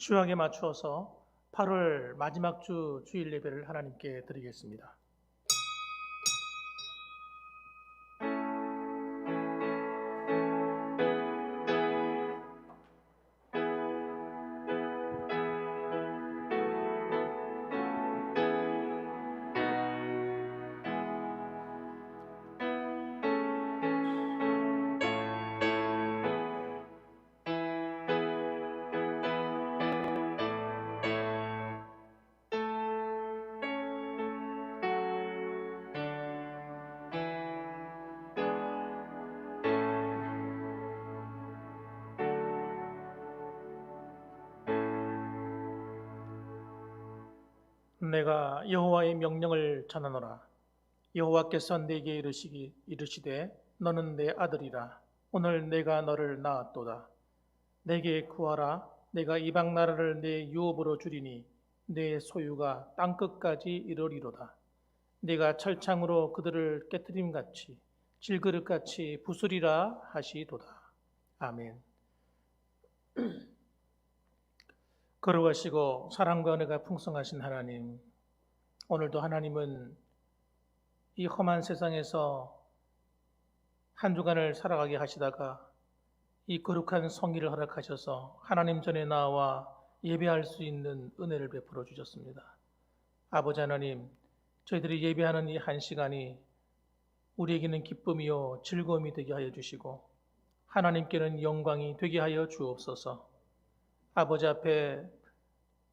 주약에 맞추어서 8월 마지막 주 주일 예배를 하나님께 드리겠습니다. 내가 여호와의 명령을 전하노라. 여호와께서 내게 이르시되 너는 내 아들이라. 오늘 내가 너를 낳았도다. 내게 구하라. 내가 이방 나라를 내 유업으로 주리니 내 소유가 땅 끝까지 이르리로다. 내가 철창으로 그들을 깨뜨림같이 질그릇같이 부수리라 하시도다. 아멘. 거룩하시고 사랑과 은혜가 풍성하신 하나님, 오늘도 하나님은 이 험한 세상에서 한 주간을 살아가게 하시다가 이 거룩한 성기를 허락하셔서 하나님 전에 나와 예배할 수 있는 은혜를 베풀어 주셨습니다. 아버지 하나님, 저희들이 예배하는 이 한 시간이 우리에게는 기쁨이요 즐거움이 되게 하여 주시고 하나님께는 영광이 되게 하여 주옵소서. 아버지 앞에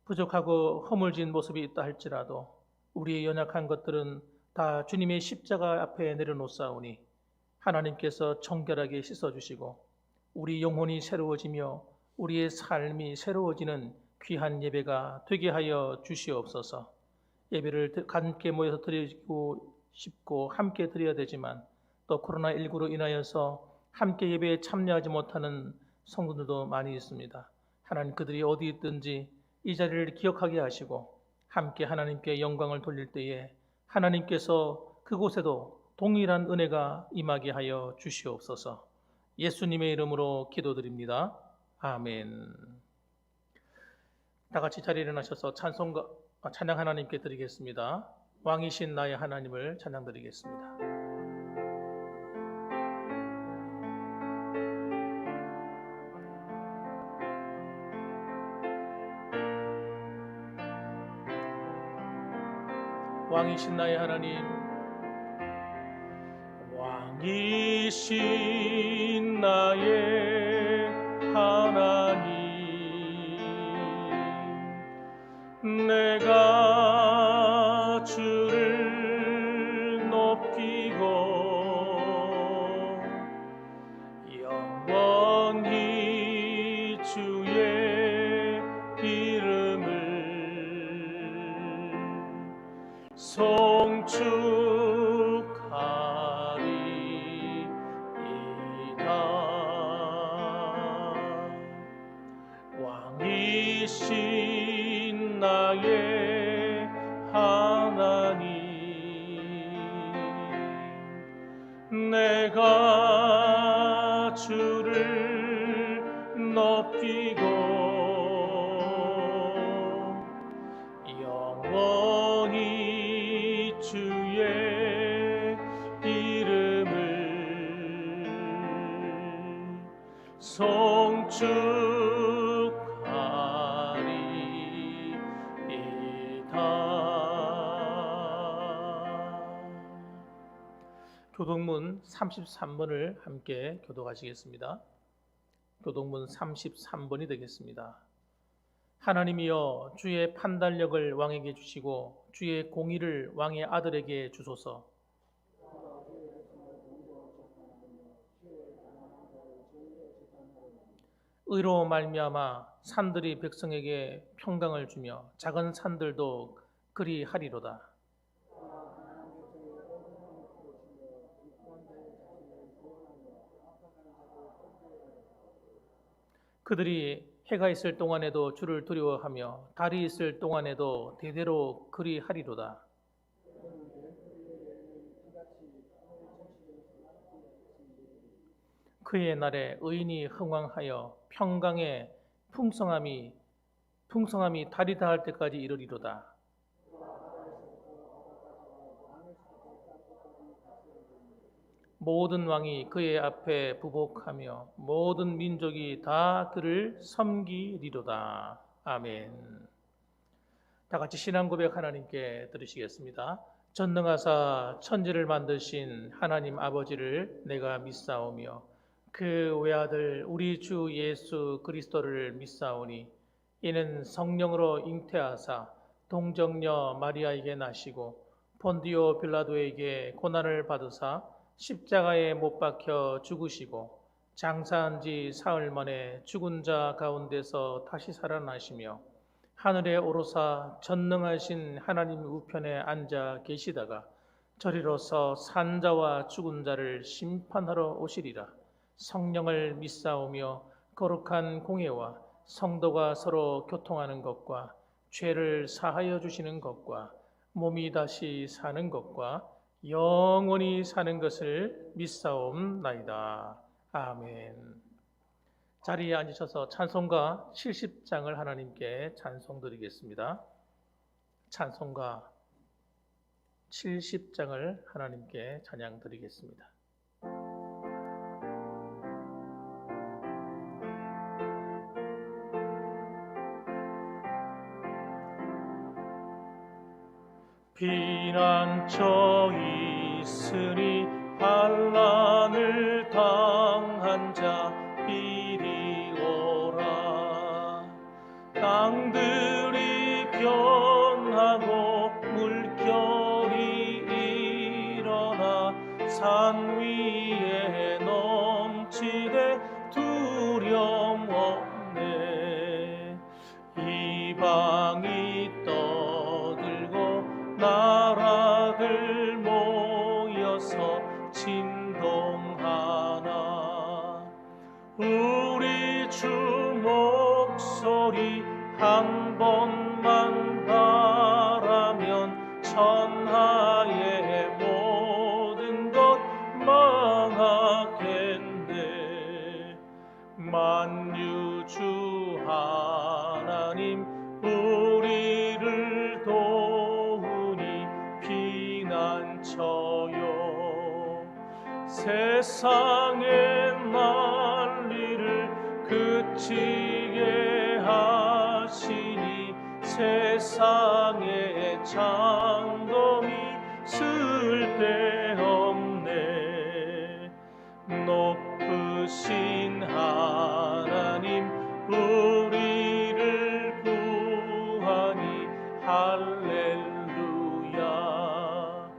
부족하고 허물진 모습이 있다 할지라도 우리의 연약한 것들은 다 주님의 십자가 앞에 내려놓사오니 하나님께서 정결하게 씻어주시고 우리 영혼이 새로워지며 우리의 삶이 새로워지는 귀한 예배가 되게 하여 주시옵소서. 예배를 함께 모여서 드리고 싶고 함께 드려야 되지만 또 코로나19로 인하여서 함께 예배에 참여하지 못하는 성도들도 많이 있습니다. 하나님, 그들이 어디 있든지 이 자리를 기억하게 하시고 함께 하나님께 영광을 돌릴 때에 하나님께서 그곳에도 동일한 은혜가 임하게 하여 주시옵소서. 예수님의 이름으로 기도드립니다. 아멘. 다 같이 자리에 일어나셔서 찬양 하나님께 드리겠습니다. 왕이신 나의 하나님을 찬양드리겠습니다. 왕이신 나의 하나님, 왕이신 나의 하나님, 내가 주를 높이고 영원히 주의 이름을 송축하리이다. 왕이신 나의 하나님, 내가 주를 높이고 영원히 주의 이름을 송축하리이다. 교동문 33번을 함께 교독하시겠습니다. 교동문 33번이 되겠습니다. 하나님이여, 주의 판단력을 왕에게 주시고 주의 공의를 왕의 아들에게 주소서. 의로 말미암아 산들이 백성에게 평강을 주며 작은 산들도 그리하리로다. 그들이 해가 있을 동안에도 주를 두려워하며 달이 있을 동안에도 대대로 그리하리로다. 그의 날에 의인이 흥왕하여 풍성함이 달이 닿을 때까지 이르리로다. 모든 왕이 그의 앞에 부복하며 모든 민족이 다 그를 섬기리로다. 아멘. 다 같이 신앙 고백 하나님께 드리시겠습니다. 전능하사 천지를 만드신 하나님 아버지를 내가 믿사오며 그 외아들 우리 주 예수 그리스도를 믿사오니 이는 성령으로 잉태하사 동정녀 마리아에게 나시고 본디오 빌라도에게 고난을 받으사 십자가에 못 박혀 죽으시고 장사한 지 사흘 만에 죽은 자 가운데서 다시 살아나시며 하늘에 오르사 전능하신 하나님 우편에 앉아 계시다가 저리로서 산자와 죽은 자를 심판하러 오시리라. 성령을 믿사오며 거룩한 공예와 성도가 서로 교통하는 것과 죄를 사하여 주시는 것과 몸이 다시 사는 것과 영원히 사는 것을 믿사옵나이다. 아멘. 자리에 앉으셔서 찬송가 70장을 하나님께 찬송드리겠습니다. 찬송가 70장을 하나님께 찬양드리겠습니다. 피난처 있으니 환난을 당한 자 이리 오라. 땅들이 변하고 물결이 일어나 산 위에 넘치되 두려움 없네. 이방이 떠들고 나라들 모여서 진동하나 우리 주 목소리 한 번만 바라면 천하의 모든 것 망하겠네. 만유주 하나님 우리를 도우니 피난처요. 세상의 난리를 그치게 하시니 세상의 장동이 쓸데없네. 높으신 하나님 우리를 구하니 할렐루야.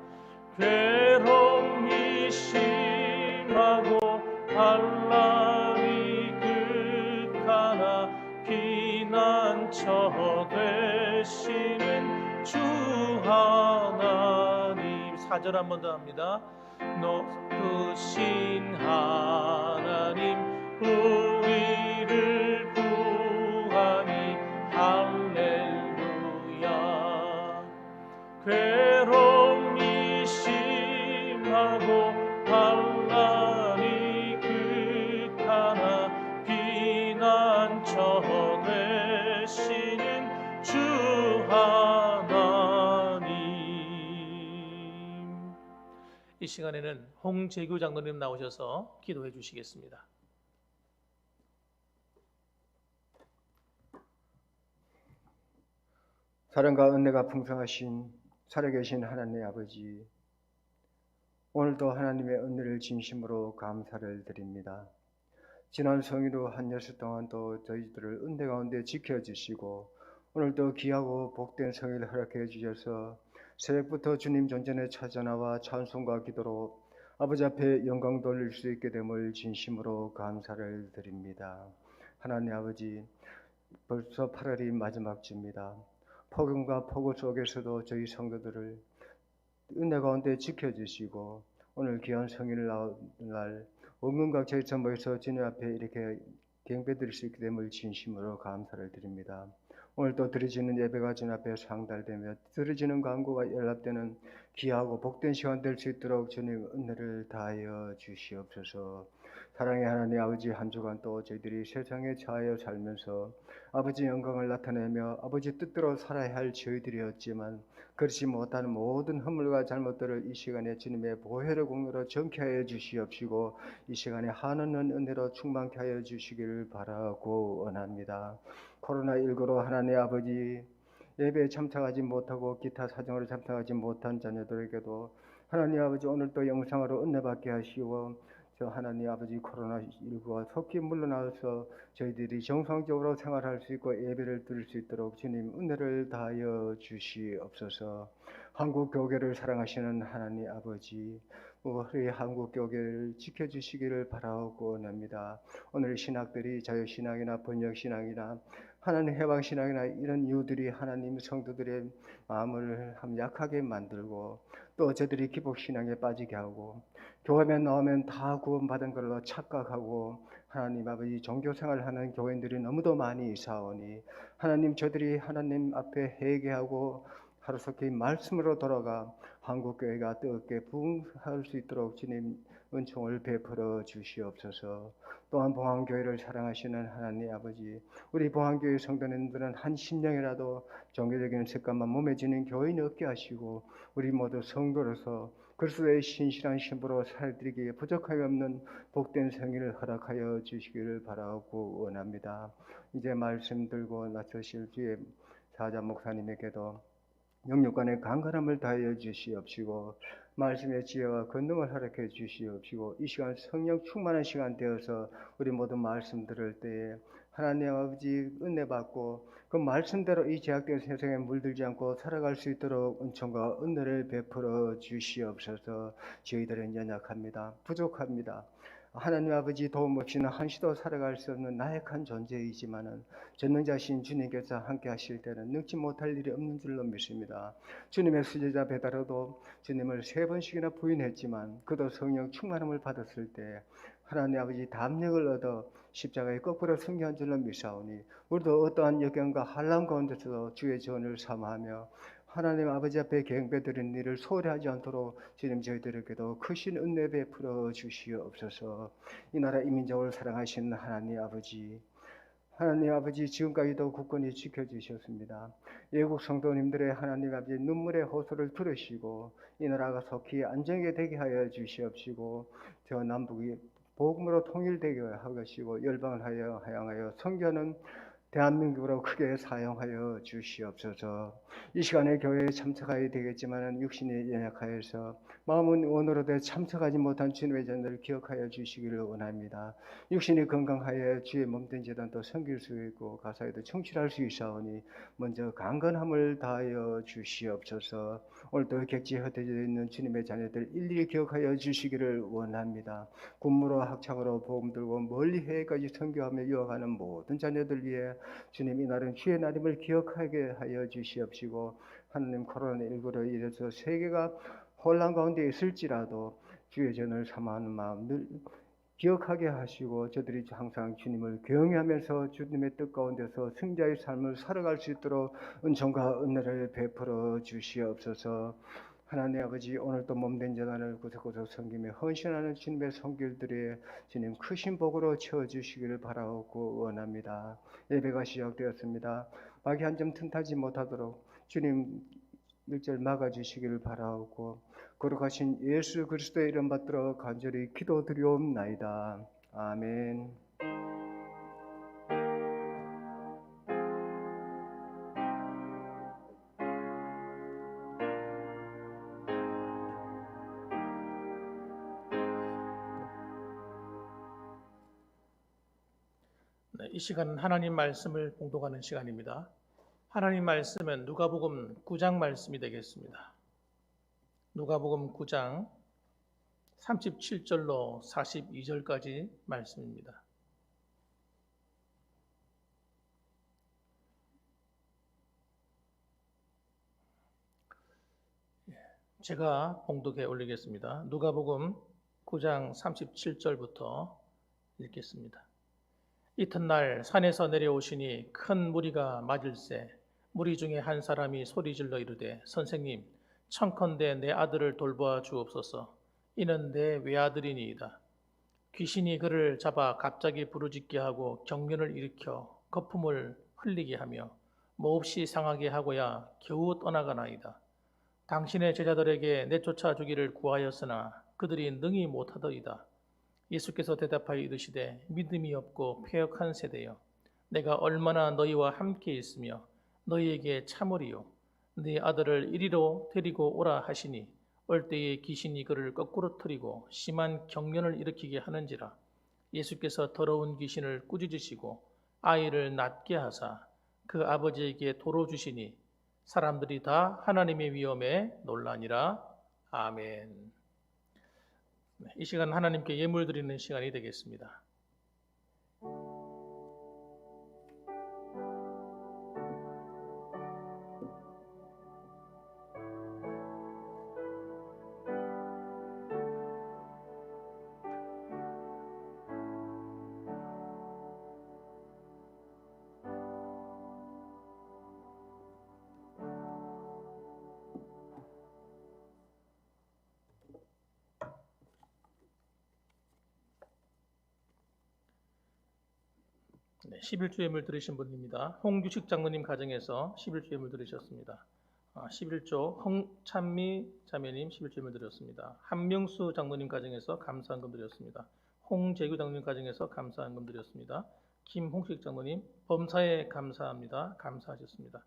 괴로움이 심하고 환난이 극하나 피난처 되시는 주 하나님. 4절 한 번 더 합니다. 높으신 하나님 우리를 구하니 할렐루야. 괴로움이 심하고 환난이 극하나 피난처 되시는 주 하나님. 이 시간에는 홍재규 장로님 나오셔서 기도해 주시겠습니다. 사랑과 은혜가 풍성하신 살아계신 하나님 아버지, 오늘도 하나님의 은혜를 진심으로 감사를 드립니다. 지난 성일후 한 여수 동안도 저희들을 은혜 가운데 지켜주시고 오늘도 귀하고 복된 성일을 허락해 주셔서 새벽부터 주님 전전에 찾아나와 찬송과 기도로 아버지 앞에 영광 돌릴 수 있게 됨을 진심으로 감사를 드립니다. 하나님 아버지, 벌써 8월이 마지막 주입니다. 폭염과 폭우 속에서도 저희 성도들을 은혜 가운데 지켜주시고 오늘 귀한 성일날 원근각 저희처럼 모여서 주님 앞에 이렇게 경배드릴 수 있게 됨을 진심으로 감사를 드립니다. 오늘도 드려지는 예배가 주님 앞에 상달되며 드려지는 간구가 연락되는 귀하고 복된 시간 될 수 있도록 주님 은혜를 다하여 주시옵소서. 사랑의 하나님 아버지, 한 주간 또 저희들이 세상에 처하여 살면서 아버지 영광을 나타내며 아버지 뜻대로 살아야 할 저희들이었지만 그렇지 못하는 모든 허물과 잘못들을 이 시간에 주님의 보혈의 공로로 정케 하여 주시옵시고 이 시간에 한없는 은혜로 충만케 하여 주시기를 바라고 원합니다. 코로나19로 하나님 아버지 예배에 참석하지 못하고 기타 사정으로 참석하지 못한 자녀들에게도 하나님 아버지 오늘도 영상으로 은혜받게 하시고 저 하나님 아버지 코로나19가 속히 물러나서 저희들이 정상적으로 생활할 수 있고 예배를 드릴 수 있도록 주님 은혜를 다하여 주시옵소서. 한국 교회를 사랑하시는 하나님 아버지, 우리 한국 교회를 지켜주시기를 바라고 원합니다. 오늘 신학들이 자유신학이나 번역신학이나 하나님 해방신학이나 이런 이유들이 하나님 성도들의 마음을 약하게 만들고 또 저들이 기복신앙에 빠지게 하고 교회에 나오면 다 구원받은 걸로 착각하고 하나님 아버지 종교생활을 하는 교인들이 너무도 많이 있사오니 하나님 저들이 하나님 앞에 회개하고 하루속히 말씀으로 돌아가 한국교회가 뜨겁게 부흥할 수 있도록 주님 은총을 베풀어 주시옵소서. 또한 봉안교회를 사랑하시는 하나님 아버지, 우리 봉안교회 성도님들은 한 심령이라도 종교적인 습관만 몸에 지닌 교인이 없게 하시고 우리 모두 성도로서 그리스도의 신실한 신부로 살드리기에 부족함이 없는 복된 생일을 허락하여 주시기를 바라고 원합니다. 이제 말씀 들고 나서실 주의 사자 목사님에게도 영육간의 강건함을 다하여 주시옵시고 말씀의 지혜와 권능을 허락해 주시옵시고 이 시간 성령 충만한 시간 되어서 우리 모두 말씀 들을 때에 하나님 아버지 은혜 받고 그 말씀대로 이 제약된 세상에 물들지 않고 살아갈 수 있도록 은총과 은혜를 베풀어 주시옵소서. 저희들은 연약합니다. 부족합니다. 하나님 아버지 도움 없이는 한시도 살아갈 수 없는 나약한 존재이지만은 전능자신 주님께서 함께 하실 때는 능치 못할 일이 없는 줄로 믿습니다. 주님의 수제자 베드로도 주님을 3번씩이나 부인했지만 그도 성령 충만함을 받았을 때 하나님 아버지 담력을 얻어 십자가에 거꾸로 승리한 줄로 믿사오니 우리도 어떠한 역경과 환난 가운데서도 주의 전을 삼아하며 하나님 아버지 앞에 경배드리는 일을 소홀히 하지 않도록 주님 저희들에게도 크신 은혜 베풀어 주시옵소서. 이 나라 이민족을 사랑하시는 하나님 아버지 지금까지도 굳건히 지켜주셨습니다. 외국 성도님들의 하나님 아버지 눈물의 호소를 들으시고 이 나라가 속히 안정하게 되게 하여 주시옵시고 저 남북이 복음으로 통일되게 하시고 열방을 향하여 선교하는 대한민국으로 크게 사용하여 주시옵소서. 이 시간에 교회에 참석하여야 되겠지만 육신이 연약하여서 마음은 원으로도 참석하지 못한 주님의 전들을 기억하여 주시기를 원합니다. 육신이 건강하여 주의 몸된 재단도 섬길 수 있고 가사에도 충실할 수 있사오니 먼저 강건함을 다하여 주시옵소서. 오늘도 객지에 흩어져 있는 주님의 자녀들 일일이 기억하여 주시기를 원합니다. 군무로 학창으로 복음 들고 멀리 해외까지 선교하며 이어가는 모든 자녀들 위해 주님 이날은 주의 날임을 기억하게 하여 주시옵시고 하나님 코로나19로 인해서 세계가 혼란 가운데 있을지라도 주의 전을 삼아하는 마음 늘 기억하게 하시고 저들이 항상 주님을 경외하면서 주님의 뜻 가운데서 승자의 삶을 살아갈 수 있도록 은총과 은혜를 베풀어 주시옵소서. 하나님 아버지 오늘도 몸된 재단을 구석구석 섬기며 헌신하는 주님의 손길들이 주님 크신 복으로 채워주시기를 바라고 원합니다. 예배가 시작되었습니다. 마귀 한 점 틈타지 못하도록 주님 일절 막아주시기를 바라고 거룩하신 예수 그리스도의 이름 받들어 간절히 기도드리옵나이다. 아멘. 이 시간은 하나님 말씀을 봉독하는 시간입니다. 하나님 말씀은 누가복음 9장 말씀이 되겠습니다. 누가복음 9장 37절로 42절까지 말씀입니다. 제가 봉독해 올리겠습니다. 누가복음 9장 37절부터 읽겠습니다. 이튿날 산에서 내려오시니 큰 무리가 맞을세 무리 중에 한 사람이 소리질러 이르되 선생님 청컨대 내 아들을 돌보아 주옵소서. 이는 내 외아들이니이다. 귀신이 그를 잡아 갑자기 부르짖게 하고 경련을 일으켜 거품을 흘리게 하며 몹시 상하게 하고야 겨우 떠나가나이다. 당신의 제자들에게 내쫓아 주기를 구하였으나 그들이 능히 못하더이다. 예수께서 대답하여 이르시되 믿음이 없고 패역한 세대여, 내가 얼마나 너희와 함께 있으며 너희에게 참으리요. 네 아들을 이리로 데리고 오라 하시니 올 때에 귀신이 그를 거꾸로 틀리고 심한 경련을 일으키게 하는지라. 예수께서 더러운 귀신을 꾸짖으시고 아이를 낫게 하사 그 아버지에게 도로 주시니 사람들이 다 하나님의 위엄에 놀라니라. 아멘. 이 시간 하나님께 예물 드리는 시간이 되겠습니다. 네, 11주 예물 들으신 분입니다. 홍규식 장로님 가정에서 11주 예물 들으셨습니다. 11조 홍찬미 자매님 11주 예물 드렸습니다. 한명수 장로님 가정에서 감사한금 드렸습니다. 홍재규 장로님 가정에서 감사한금 드렸습니다. 김홍식 장로님 범사에 감사합니다. 감사하셨습니다.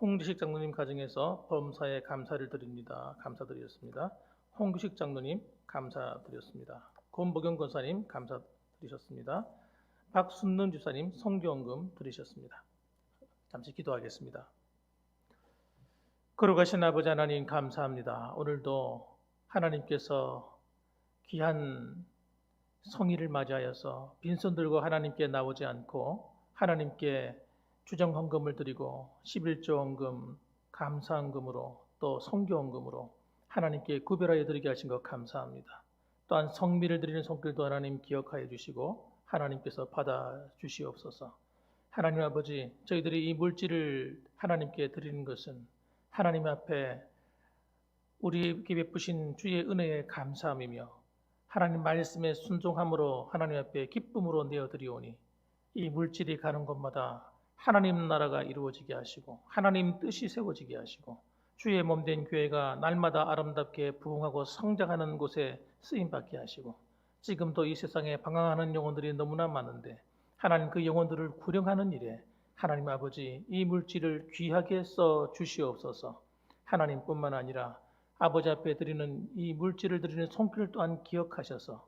홍지식 장로님 가정에서 범사에 감사를 드립니다. 감사드렸습니다. 홍규식 장로님 감사드렸습니다. 권보경 권사님 감사드리셨습니다. 박순는 주사님 성교원금 드리셨습니다. 잠시 기도하겠습니다. 거룩하신 아버지 하나님 감사합니다. 오늘도 하나님께서 귀한 성의를 맞이하여서 빈손 들고 하나님께 나오지 않고 하나님께 주정헌금을 드리고 11조 헌금, 감사헌금으로 또 성교헌금으로 하나님께 구별하여 드리게 하신 것 감사합니다. 또한 성미를 드리는 손길도 하나님 기억하여 주시고 하나님께서 받아 주시옵소서. 하나님 아버지, 저희들이 이 물질을 하나님께 드리는 것은 하나님 앞에 우리에게 베푸신 주의 은혜에 감사함이며 하나님 말씀에 순종함으로 하나님 앞에 기쁨으로 내어드리오니 이 물질이 가는 곳마다 하나님 나라가 이루어지게 하시고 하나님 뜻이 세워지게 하시고 주의 몸된 교회가 날마다 아름답게 부흥하고 성장하는 곳에 쓰임받게 하시고 지금도 이 세상에 방황하는 영혼들이 너무나 많은데 하나님 그 영혼들을 구령하는 일에 하나님 아버지 이 물질을 귀하게 써 주시옵소서. 하나님뿐만 아니라 아버지 앞에 드리는 이 물질을 드리는 손길 또한 기억하셔서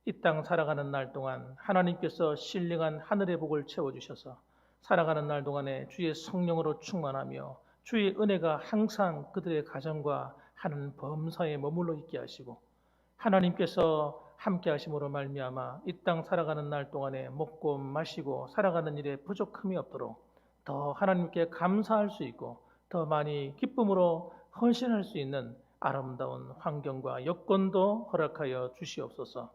이 땅 살아가는 날 동안 하나님께서 신령한 하늘의 복을 채워주셔서 살아가는 날 동안에 주의 성령으로 충만하며 주의 은혜가 항상 그들의 가정과 하는 범사에 머물러 있게 하시고 하나님께서 함께 하심으로 말미암아 이 땅 살아가는 날 동안에 먹고 마시고 살아가는 일에 부족함이 없도록 더 하나님께 감사할 수 있고 더 많이 기쁨으로 헌신할 수 있는 아름다운 환경과 여건도 허락하여 주시옵소서.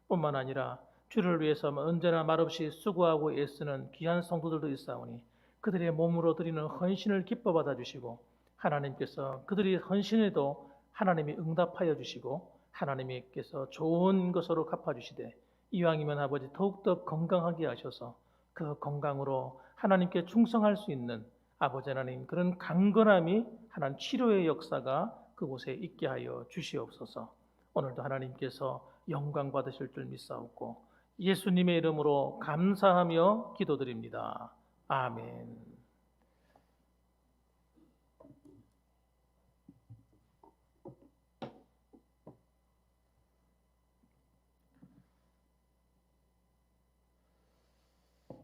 뿐만 아니라 주를 위해서 언제나 말없이 수고하고 애쓰는 귀한 성도들도 있사오니 그들의 몸으로 드리는 헌신을 기뻐 받아 주시고 하나님께서 그들이 헌신에도 하나님이 응답하여 주시고 하나님께서 좋은 것으로 갚아주시되 이왕이면 아버지 더욱더 건강하게 하셔서 그 건강으로 하나님께 충성할 수 있는 아버지 하나님 그런 강건함이 하나님 치료의 역사가 그곳에 있게 하여 주시옵소서. 오늘도 하나님께서 영광 받으실 줄 믿사옵고 예수님의 이름으로 감사하며 기도드립니다. 아멘.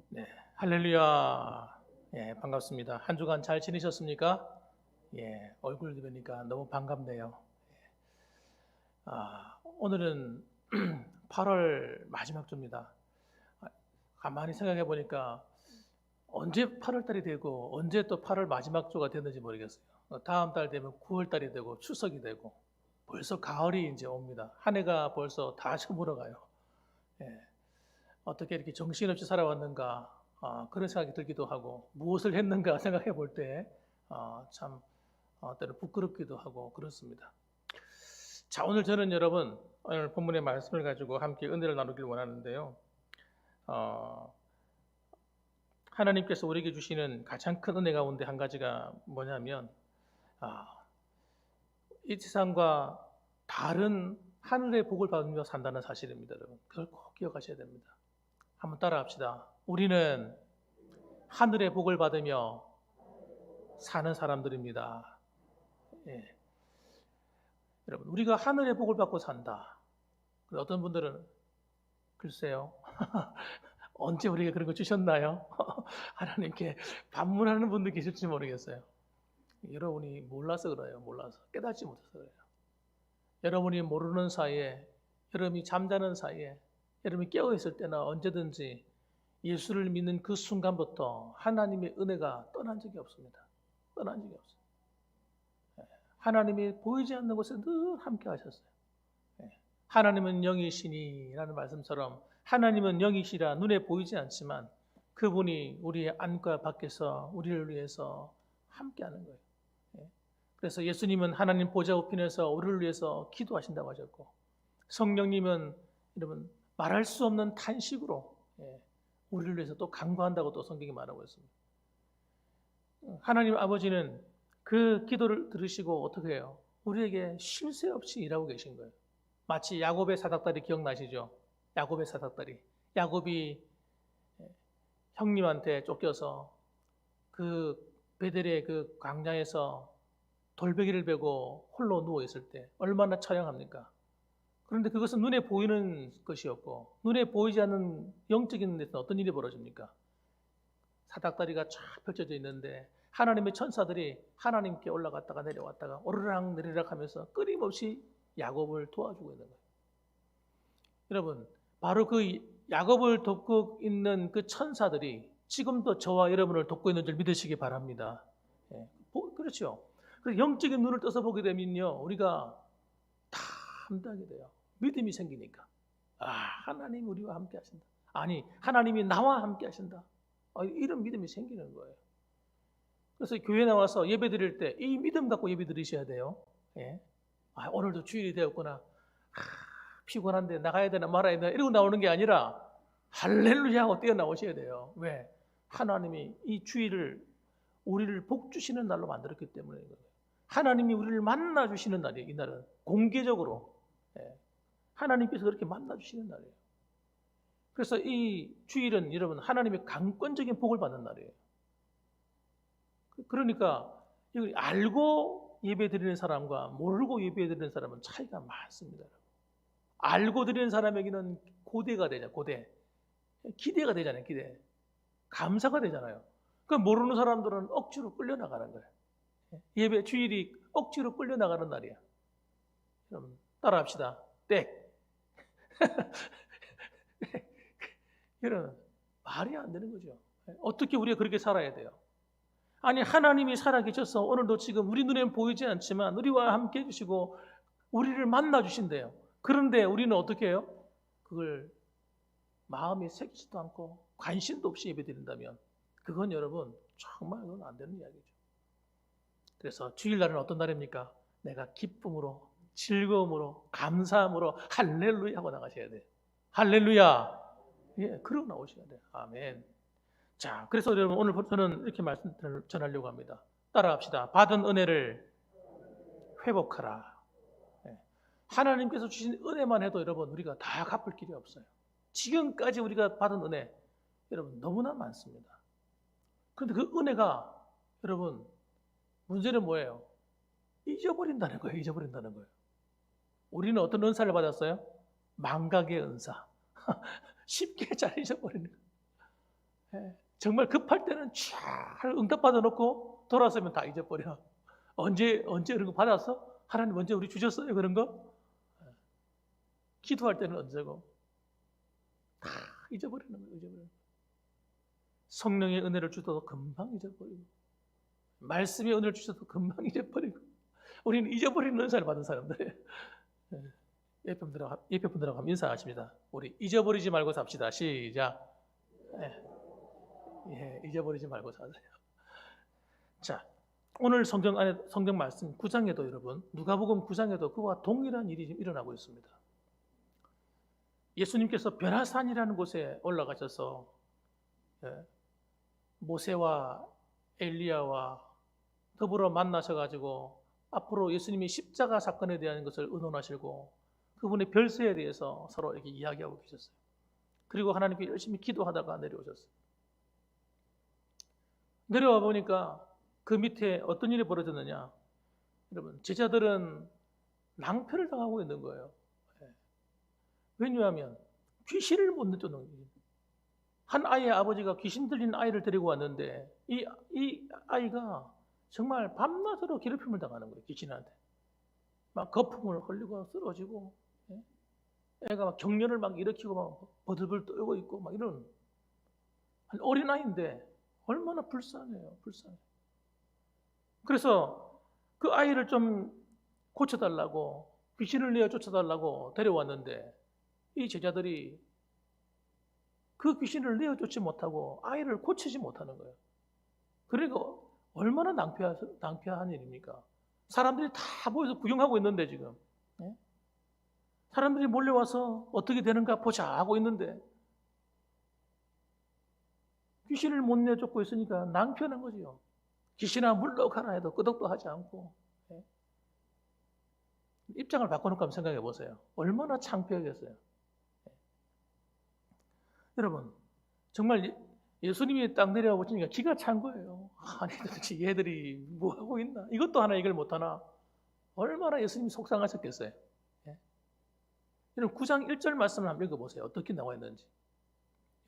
네, 할렐루야. 예, 반갑습니다. 한 주간 잘 지내셨습니까? 예, 얼굴 보니까 너무 반갑네요. 오늘은 8월 마지막 주입니다. 가만히 생각해 보니까 언제 8월 달이 되고 언제 또 8월 마지막 주가 됐는지 모르겠어요. 다음 달 되면 9월 달이 되고 추석이 되고 벌써 가을이 이제 옵니다. 한 해가 벌써 다 저물어가요. 예. 어떻게 이렇게 정신없이 살아왔는가 그런 생각이 들기도 하고 무엇을 했는가 생각해 볼 때 참 때로 부끄럽기도 하고 그렇습니다. 자, 오늘 저는 여러분 오늘 본문의 말씀을 가지고 함께 은혜를 나누길 원하는데요. 하나님께서 우리에게 주시는 가장 큰 은혜 가운데 한 가지가 뭐냐면 이 세상과 다른 하늘의 복을 받으며 산다는 사실입니다. 여러분, 그걸 꼭 기억하셔야 됩니다. 한번 따라합시다. 우리는 하늘의 복을 받으며 사는 사람들입니다. 예. 여러분, 우리가 하늘의 복을 받고 산다. 어떤 분들은 글쎄요. 언제 우리에게 그런 거 주셨나요? 하나님께 반문하는 분들 계실지 모르겠어요. 여러분이 몰라서 그래요. 몰라서. 깨닫지 못해서 그래요. 여러분이 모르는 사이에, 여러분이 잠자는 사이에, 여러분이 깨어있을 때나 언제든지 예수를 믿는 그 순간부터 하나님의 은혜가 떠난 적이 없습니다. 떠난 적이 없어요. 하나님이 보이지 않는 곳에 늘 함께 하셨어요. 하나님은 영이시니 라는 말씀처럼 하나님은 영이시라 눈에 보이지 않지만 그분이 우리의 안과 밖에서 우리를 위해서 함께 하는 거예요. 그래서 예수님은 하나님 보좌 우편에서 우리를 위해서 기도하신다고 하셨고, 성령님은 여러분 말할 수 없는 탄식으로 우리를 위해서 또 간구한다고 또 성경이 말하고 있습니다. 하나님 아버지는 그 기도를 들으시고 어떻게 해요? 우리에게 쉴 새 없이 일하고 계신 거예요. 마치 야곱의 사닥다리 기억나시죠? 야곱의 사닥다리. 야곱이 형님한테 쫓겨서 그 베델의 그 광야에서 돌베개를 베고 홀로 누워 있을 때 얼마나 처량합니까? 그런데 그것은 눈에 보이는 것이었고, 눈에 보이지 않는 영적인 데서 어떤 일이 벌어집니까? 사닥다리가 쫙 펼쳐져 있는데 하나님의 천사들이 하나님께 올라갔다가 내려왔다가 오르락 내리락 하면서 끊임없이 야곱을 도와주고 있는 거예요. 여러분, 바로 그 야곱을 돕고 있는 그 천사들이 지금도 저와 여러분을 돕고 있는 줄 믿으시기 바랍니다. 그렇죠. 그래서 영적인 눈을 떠서 보게 되면요, 우리가 다 함께하게 돼요. 믿음이 생기니까. 하나님이 우리와 함께 하신다. 아니, 하나님이 나와 함께 하신다. 이런 믿음이 생기는 거예요. 그래서 교회 나와서 예배 드릴 때 이 믿음 갖고 예배 드리셔야 돼요. 오늘도 주일이 되었구나. 피곤한데 나가야 되나 말아야 되나 이러고 나오는 게 아니라 할렐루야 하고 뛰어나오셔야 돼요. 왜? 하나님이 이 주일을 우리를 복 주시는 날로 만들었기 때문에 그래요. 하나님이 우리를 만나 주시는 날이에요. 이 날은 공개적으로 하나님께서 그렇게 만나 주시는 날이에요. 그래서 이 주일은 여러분 하나님의 강권적인 복을 받는 날이에요. 그러니까 이걸 알고 예배드리는 사람과 모르고 예배드리는 사람은 차이가 많습니다. 알고 드리는 사람에게는 고대가 되잖아요. 고대. 기대가 되잖아요. 기대. 감사가 되잖아요. 그러니까 모르는 사람들은 억지로 끌려나가는 거예요. 예배 주일이 억지로 끌려나가는 날이야. 여러분 따라합시다. 땡. 여러분 말이 안 되는 거죠. 어떻게 우리가 그렇게 살아야 돼요? 아니 하나님이 살아계셔서 오늘도 지금 우리 눈에는 보이지 않지만 우리와 함께 해주시고 우리를 만나 주신대요. 그런데 우리는 어떻게 해요? 그걸 마음에 새기지도 않고 관심도 없이 예배드린다면 그건 여러분 정말 그건 안 되는 이야기죠. 그래서 주일날은 어떤 날입니까? 내가 기쁨으로 즐거움으로 감사함으로 할렐루야 하고 나가셔야 돼요. 할렐루야. 그러고 나오셔야 돼요. 아멘. 자, 그래서 여러분 오늘 저는 이렇게 말씀 전하려고 합니다. 따라합시다. 받은 은혜를 회복하라. 하나님께서 주신 은혜만 해도 여러분 우리가 다 갚을 길이 없어요. 지금까지 우리가 받은 은혜 여러분 너무나 많습니다. 그런데 그 은혜가 여러분 문제는 뭐예요? 잊어버린다는 거예요. 잊어버린다는 거예요. 우리는 어떤 은사를 받았어요? 망각의 은사. 쉽게 잘 잊어버리는 거예요. 정말 급할 때는 잘 응답받아 놓고 돌아서면 다 잊어버려. 언제 그런 거 받았어? 하나님 언제 우리 주셨어요? 그런 거? 기도할 때는 언제고? 다 잊어버리는 거예요. 잊어버리는 거예요. 성령의 은혜를 주셔도 금방 잊어버리고 말씀의 은혜를 주셔도 금방 잊어버리고 우리는 잊어버리는 은사를 받은 사람들이에요. 옆에 분들하고 한번 인사하십니다. 우리 잊어버리지 말고 삽시다. 시작. 잊어버리지 말고 사세요. 자, 오늘 성경 말씀 9장에도 여러분 누가복음 9장에도 그와 동일한 일이 지금 일어나고 있습니다. 예수님께서 변화산이라는 곳에 올라가셔서 모세와 엘리야와 더불어 만나셔가지고 앞으로 예수님이 십자가 사건에 대한 것을 의논하시고 그분의 별세에 대해서 서로 이렇게 이야기하고 계셨어요. 그리고 하나님께 열심히 기도하다가 내려오셨어요. 내려와 보니까 그 밑에 어떤 일이 벌어졌느냐? 여러분, 제자들은 낭패를 당하고 있는 거예요. 왜냐하면 귀신을 못 내쫓는 거예요. 한 아이의 아버지가 귀신 들린 아이를 데리고 왔는데 이 아이가 정말 밤낮으로 괴롭힘을 당하는 거예요. 귀신한테. 막 거품을 흘리고 쓰러지고 애가 막 경련을 막 일으키고 막 버들버들 떨고 있고 막 이런 한 어린아이인데 얼마나 불쌍해요. 불쌍해. 그래서 그 아이를 좀 고쳐달라고 귀신을 내어 쫓아달라고 데려왔는데 이 제자들이 그 귀신을 내어 쫓지 못하고 아이를 고치지 못하는 거예요. 그러니까 얼마나 낭패한 일입니까? 사람들이 다 모여서 구경하고 있는데 지금 사람들이 몰려와서 어떻게 되는가 보자 하고 있는데 귀신을 못 내쫓고 있으니까 낭패한 거지요. 귀신아 물러가라 해도 끄덕도 하지 않고 입장을 바꿔놓고 한번 생각해 보세요. 얼마나 창피하겠어요. 여러분 정말 예수님이 딱 내려와 보시니까 기가 찬 거예요. 아니 도대체 얘들이 뭐 하고 있나? 이것도 하나 해결 못하나? 얼마나 예수님이 속상하셨겠어요. 여러분 9장 1절 말씀을 한번 읽어보세요. 어떻게 나와 있는지.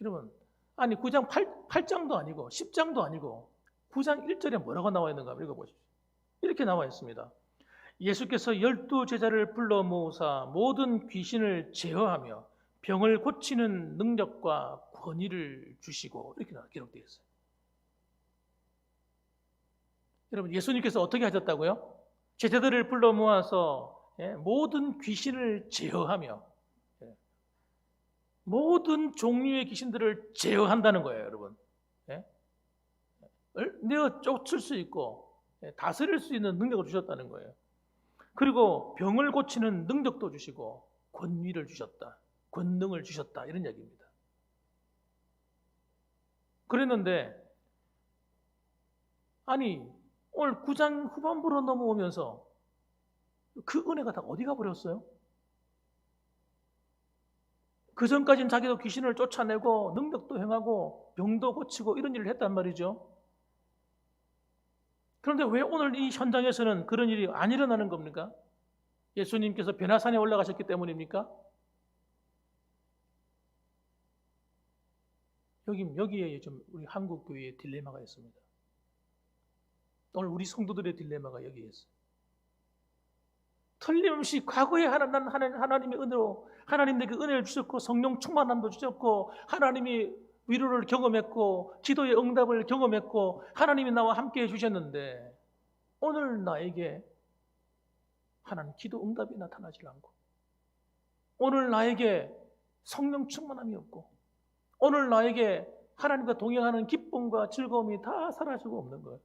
여러분 아니 9장 8장도 아니고 10장도 아니고 9장 1절에 뭐라고 나와 있는가 한번 읽어보십시오. 이렇게 나와 있습니다. 예수께서 12 제자를 불러 모으사 모든 귀신을 제어하며 병을 고치는 능력과 권위를 주시고 이렇게 기록되어 있어요. 여러분 예수님께서 어떻게 하셨다고요? 제자들을 불러 모아서 모든 귀신을 제어하며 모든 종류의 귀신들을 제어한다는 거예요. 여러분 내어 쫓을 수 있고 다스릴 수 있는 능력을 주셨다는 거예요. 그리고 병을 고치는 능력도 주시고 권위를 주셨다. 권능을 주셨다. 이런 얘기입니다. 그랬는데 아니 오늘 9장 후반부로 넘어오면서 그 은혜가 다 어디 가버렸어요? 그 전까지는 자기도 귀신을 쫓아내고 능력도 행하고 병도 고치고 이런 일을 했단 말이죠. 그런데 왜 오늘 이 현장에서는 그런 일이 안 일어나는 겁니까? 예수님께서 변화산에 올라가셨기 때문입니까? 여기에 좀 우리 한국 교회의 딜레마가 있습니다. 오늘 우리 성도들의 딜레마가 여기에 있어요. 틀림없이 과거에 하나님의 은혜로 하나님께 은혜를 주셨고 성령 충만함도 주셨고 하나님이 위로를 경험했고 기도의 응답을 경험했고 하나님이 나와 함께 해주셨는데 오늘 나에게 하나님 기도 응답이 나타나지 않고 오늘 나에게 성령 충만함이 없고 오늘 나에게 하나님과 동행하는 기쁨과 즐거움이 다 사라지고 없는 거예요.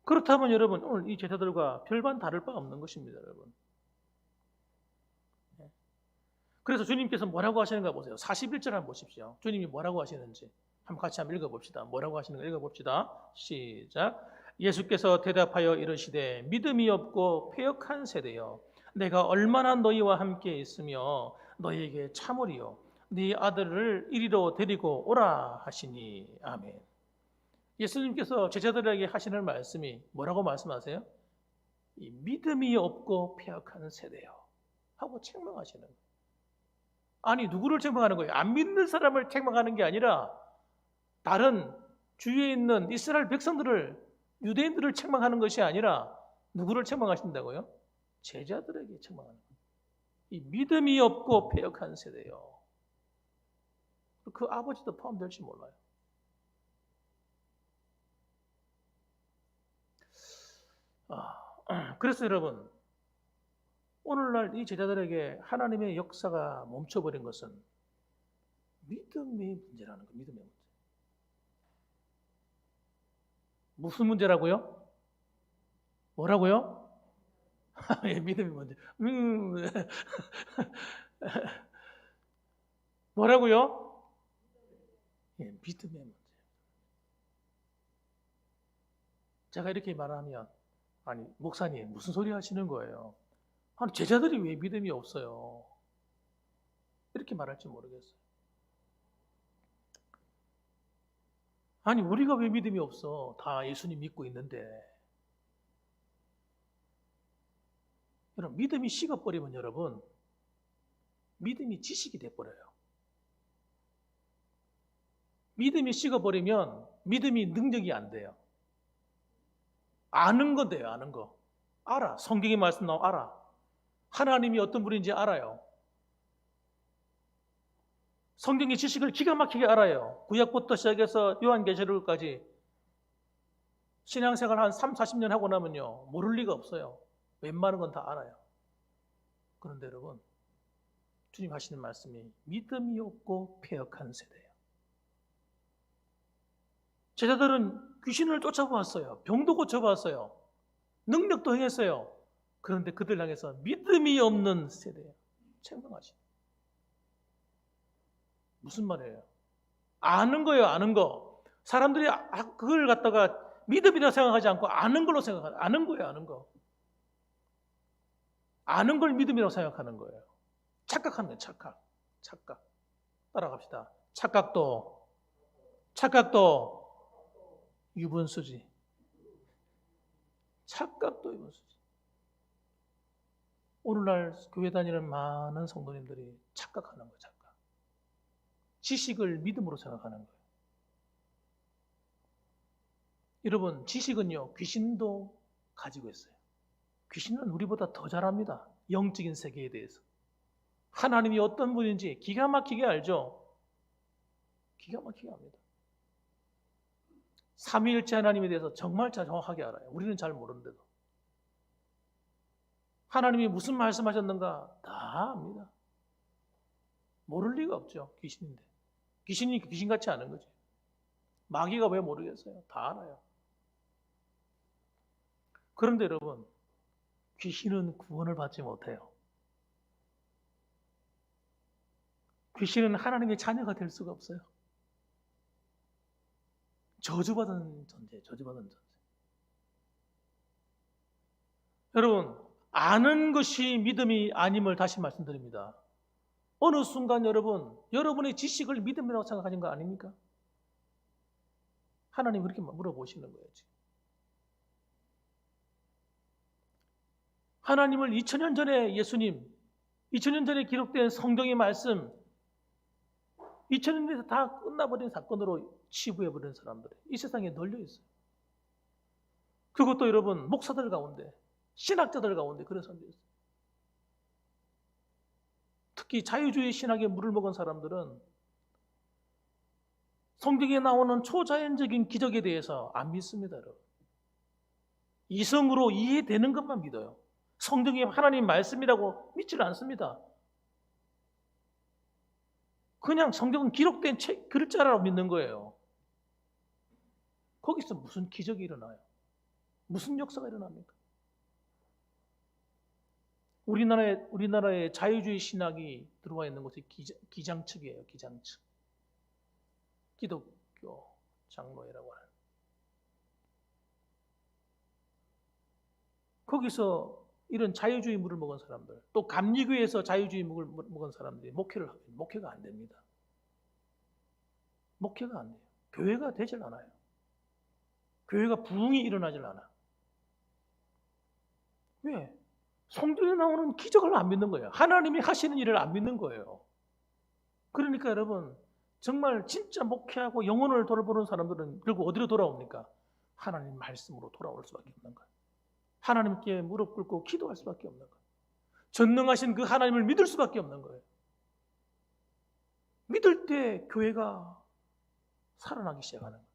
그렇다면 여러분 오늘 이 제자들과 별반 다를 바 없는 것입니다. 여러분. 그래서 주님께서 뭐라고 하시는가 보세요. 41절 한번 보십시오. 주님이 뭐라고 하시는지 같이 한번 읽어봅시다. 뭐라고 하시는가 읽어봅시다. 시작. 예수께서 대답하여 이르시되 믿음이 없고 패역한 세대여 내가 얼마나 너희와 함께 있으며 너희에게 참으리요 네 아들을 이리로 데리고 오라 하시니 아멘. 예수님께서 제자들에게 하시는 말씀이 뭐라고 말씀하세요? 이 믿음이 없고 패역한 세대요 하고 책망하시는 거예요. 아니 누구를 책망하는 거예요? 안 믿는 사람을 책망하는 게 아니라 다른 주위에 있는 이스라엘 백성들을 유대인들을 책망하는 것이 아니라 누구를 책망하신다고요? 제자들에게 책망하는 거예요. 이 믿음이 없고 패역한 세대요. 그 아버지도 포함될지 몰라요. 그래서 여러분 오늘날 이 제자들에게 하나님의 역사가 멈춰버린 것은 믿음의 문제라는 거예요. 믿음의 문제. 무슨 문제라고요? 뭐라고요? 예, 믿음의 문제. 뭐라고요? 예, 믿음의 문제. 제가 이렇게 말하면 아니 목사님 무슨 소리 하시는 거예요? 아니 제자들이 왜 믿음이 없어요? 이렇게 말할지 모르겠어요. 아니 우리가 왜 믿음이 없어? 다 예수님 믿고 있는데. 여러분 믿음이 식어버리면 여러분 믿음이 지식이 돼버려요. 믿음이 식어버리면 믿음이 능력이 안 돼요. 아는 거 돼요. 아는 거. 알아. 성경의 말씀 나오면 알아. 하나님이 어떤 분인지 알아요. 성경의 지식을 기가 막히게 알아요. 구약부터 시작해서 요한계시록까지 신앙생활 한 3, 40년 하고 나면요. 모를 리가 없어요. 웬만한 건 다 알아요. 그런데 여러분 주님 하시는 말씀이 믿음이 없고 패역한 세대예요. 제자들은 귀신을 쫓아보았어요. 병도 고쳐보았어요. 능력도 행했어요. 그런데 그들 향해서 믿음이 없는 세대예요. 책망하시죠. 무슨 말이에요? 아는 거예요. 아는 거. 사람들이 그걸 갖다가 믿음이라고 생각하지 않고 아는 걸로 생각하는 아는 거예요. 아는 거. 아는 걸 믿음이라고 생각하는 거예요. 착각하는 거예요. 착각. 따라갑시다. 착각도 유분수지. 착각도 유분수지. 오늘날 교회 다니는 많은 성도님들이 착각하는 거예요. 착각. 지식을 믿음으로 생각하는 거예요. 여러분 지식은요 귀신도 가지고 있어요. 귀신은 우리보다 더 잘 압니다. 영적인 세계에 대해서. 하나님이 어떤 분인지 기가 막히게 알죠. 기가 막히게 압니다. 삼위일체 하나님에 대해서 정말 정확하게 알아요. 우리는 잘 모르는데도. 하나님이 무슨 말씀하셨는가 다 압니다. 모를 리가 없죠. 귀신인데. 귀신이 귀신같이 아는 거지. 마귀가 왜 모르겠어요? 다 알아요. 그런데 여러분 귀신은 구원을 받지 못해요. 귀신은 하나님의 자녀가 될 수가 없어요. 저주받은 존재. 여러분 아는 것이 믿음이 아님을 다시 말씀드립니다. 어느 순간 여러분의 지식을 믿음이라고 생각하신 거 아닙니까? 하나님 그렇게 물어보시는 거예요. 지금. 하나님을 2000년 전에 예수님, 2000년 전에 기록된 성경의 말씀, 2000년 전에 다 끝나버린 사건으로 치부해버린 사람들이 이 세상에 널려 있어요. 그것도 여러분 목사들 가운데, 신학자들 가운데 그런 사람들이 있어요. 특히 자유주의 신학에 물을 먹은 사람들은 성경에 나오는 초자연적인 기적에 대해서 안 믿습니다. 여러분. 이성으로 이해되는 것만 믿어요. 성경이 하나님 말씀이라고 믿지를 않습니다. 그냥 성경은 기록된 글자라고 믿는 거예요. 거기서 무슨 기적이 일어나요? 무슨 역사가 일어납니까? 우리나라의 자유주의 신학이 들어와 있는 곳이 기장측이에요. 기장측. 기독교 장로회라고 하는. 거기서 이런 자유주의 물을 먹은 사람들, 또 감리교에서 자유주의 물을 먹은 사람들이 목회가 안 됩니다. 목회가 안 돼요. 교회가 되질 않아요. 교회가 부흥이 일어나질 않아. 왜? 성경에 나오는 기적을 안 믿는 거예요. 하나님이 하시는 일을 안 믿는 거예요. 그러니까 여러분 정말 진짜 목회하고 영혼을 돌보는 사람들은 결국 어디로 돌아옵니까? 하나님 말씀으로 돌아올 수밖에 없는 거예요. 하나님께 무릎 꿇고 기도할 수밖에 없는 거예요. 전능하신 그 하나님을 믿을 수밖에 없는 거예요. 믿을 때 교회가 살아나기 시작하는 거예요.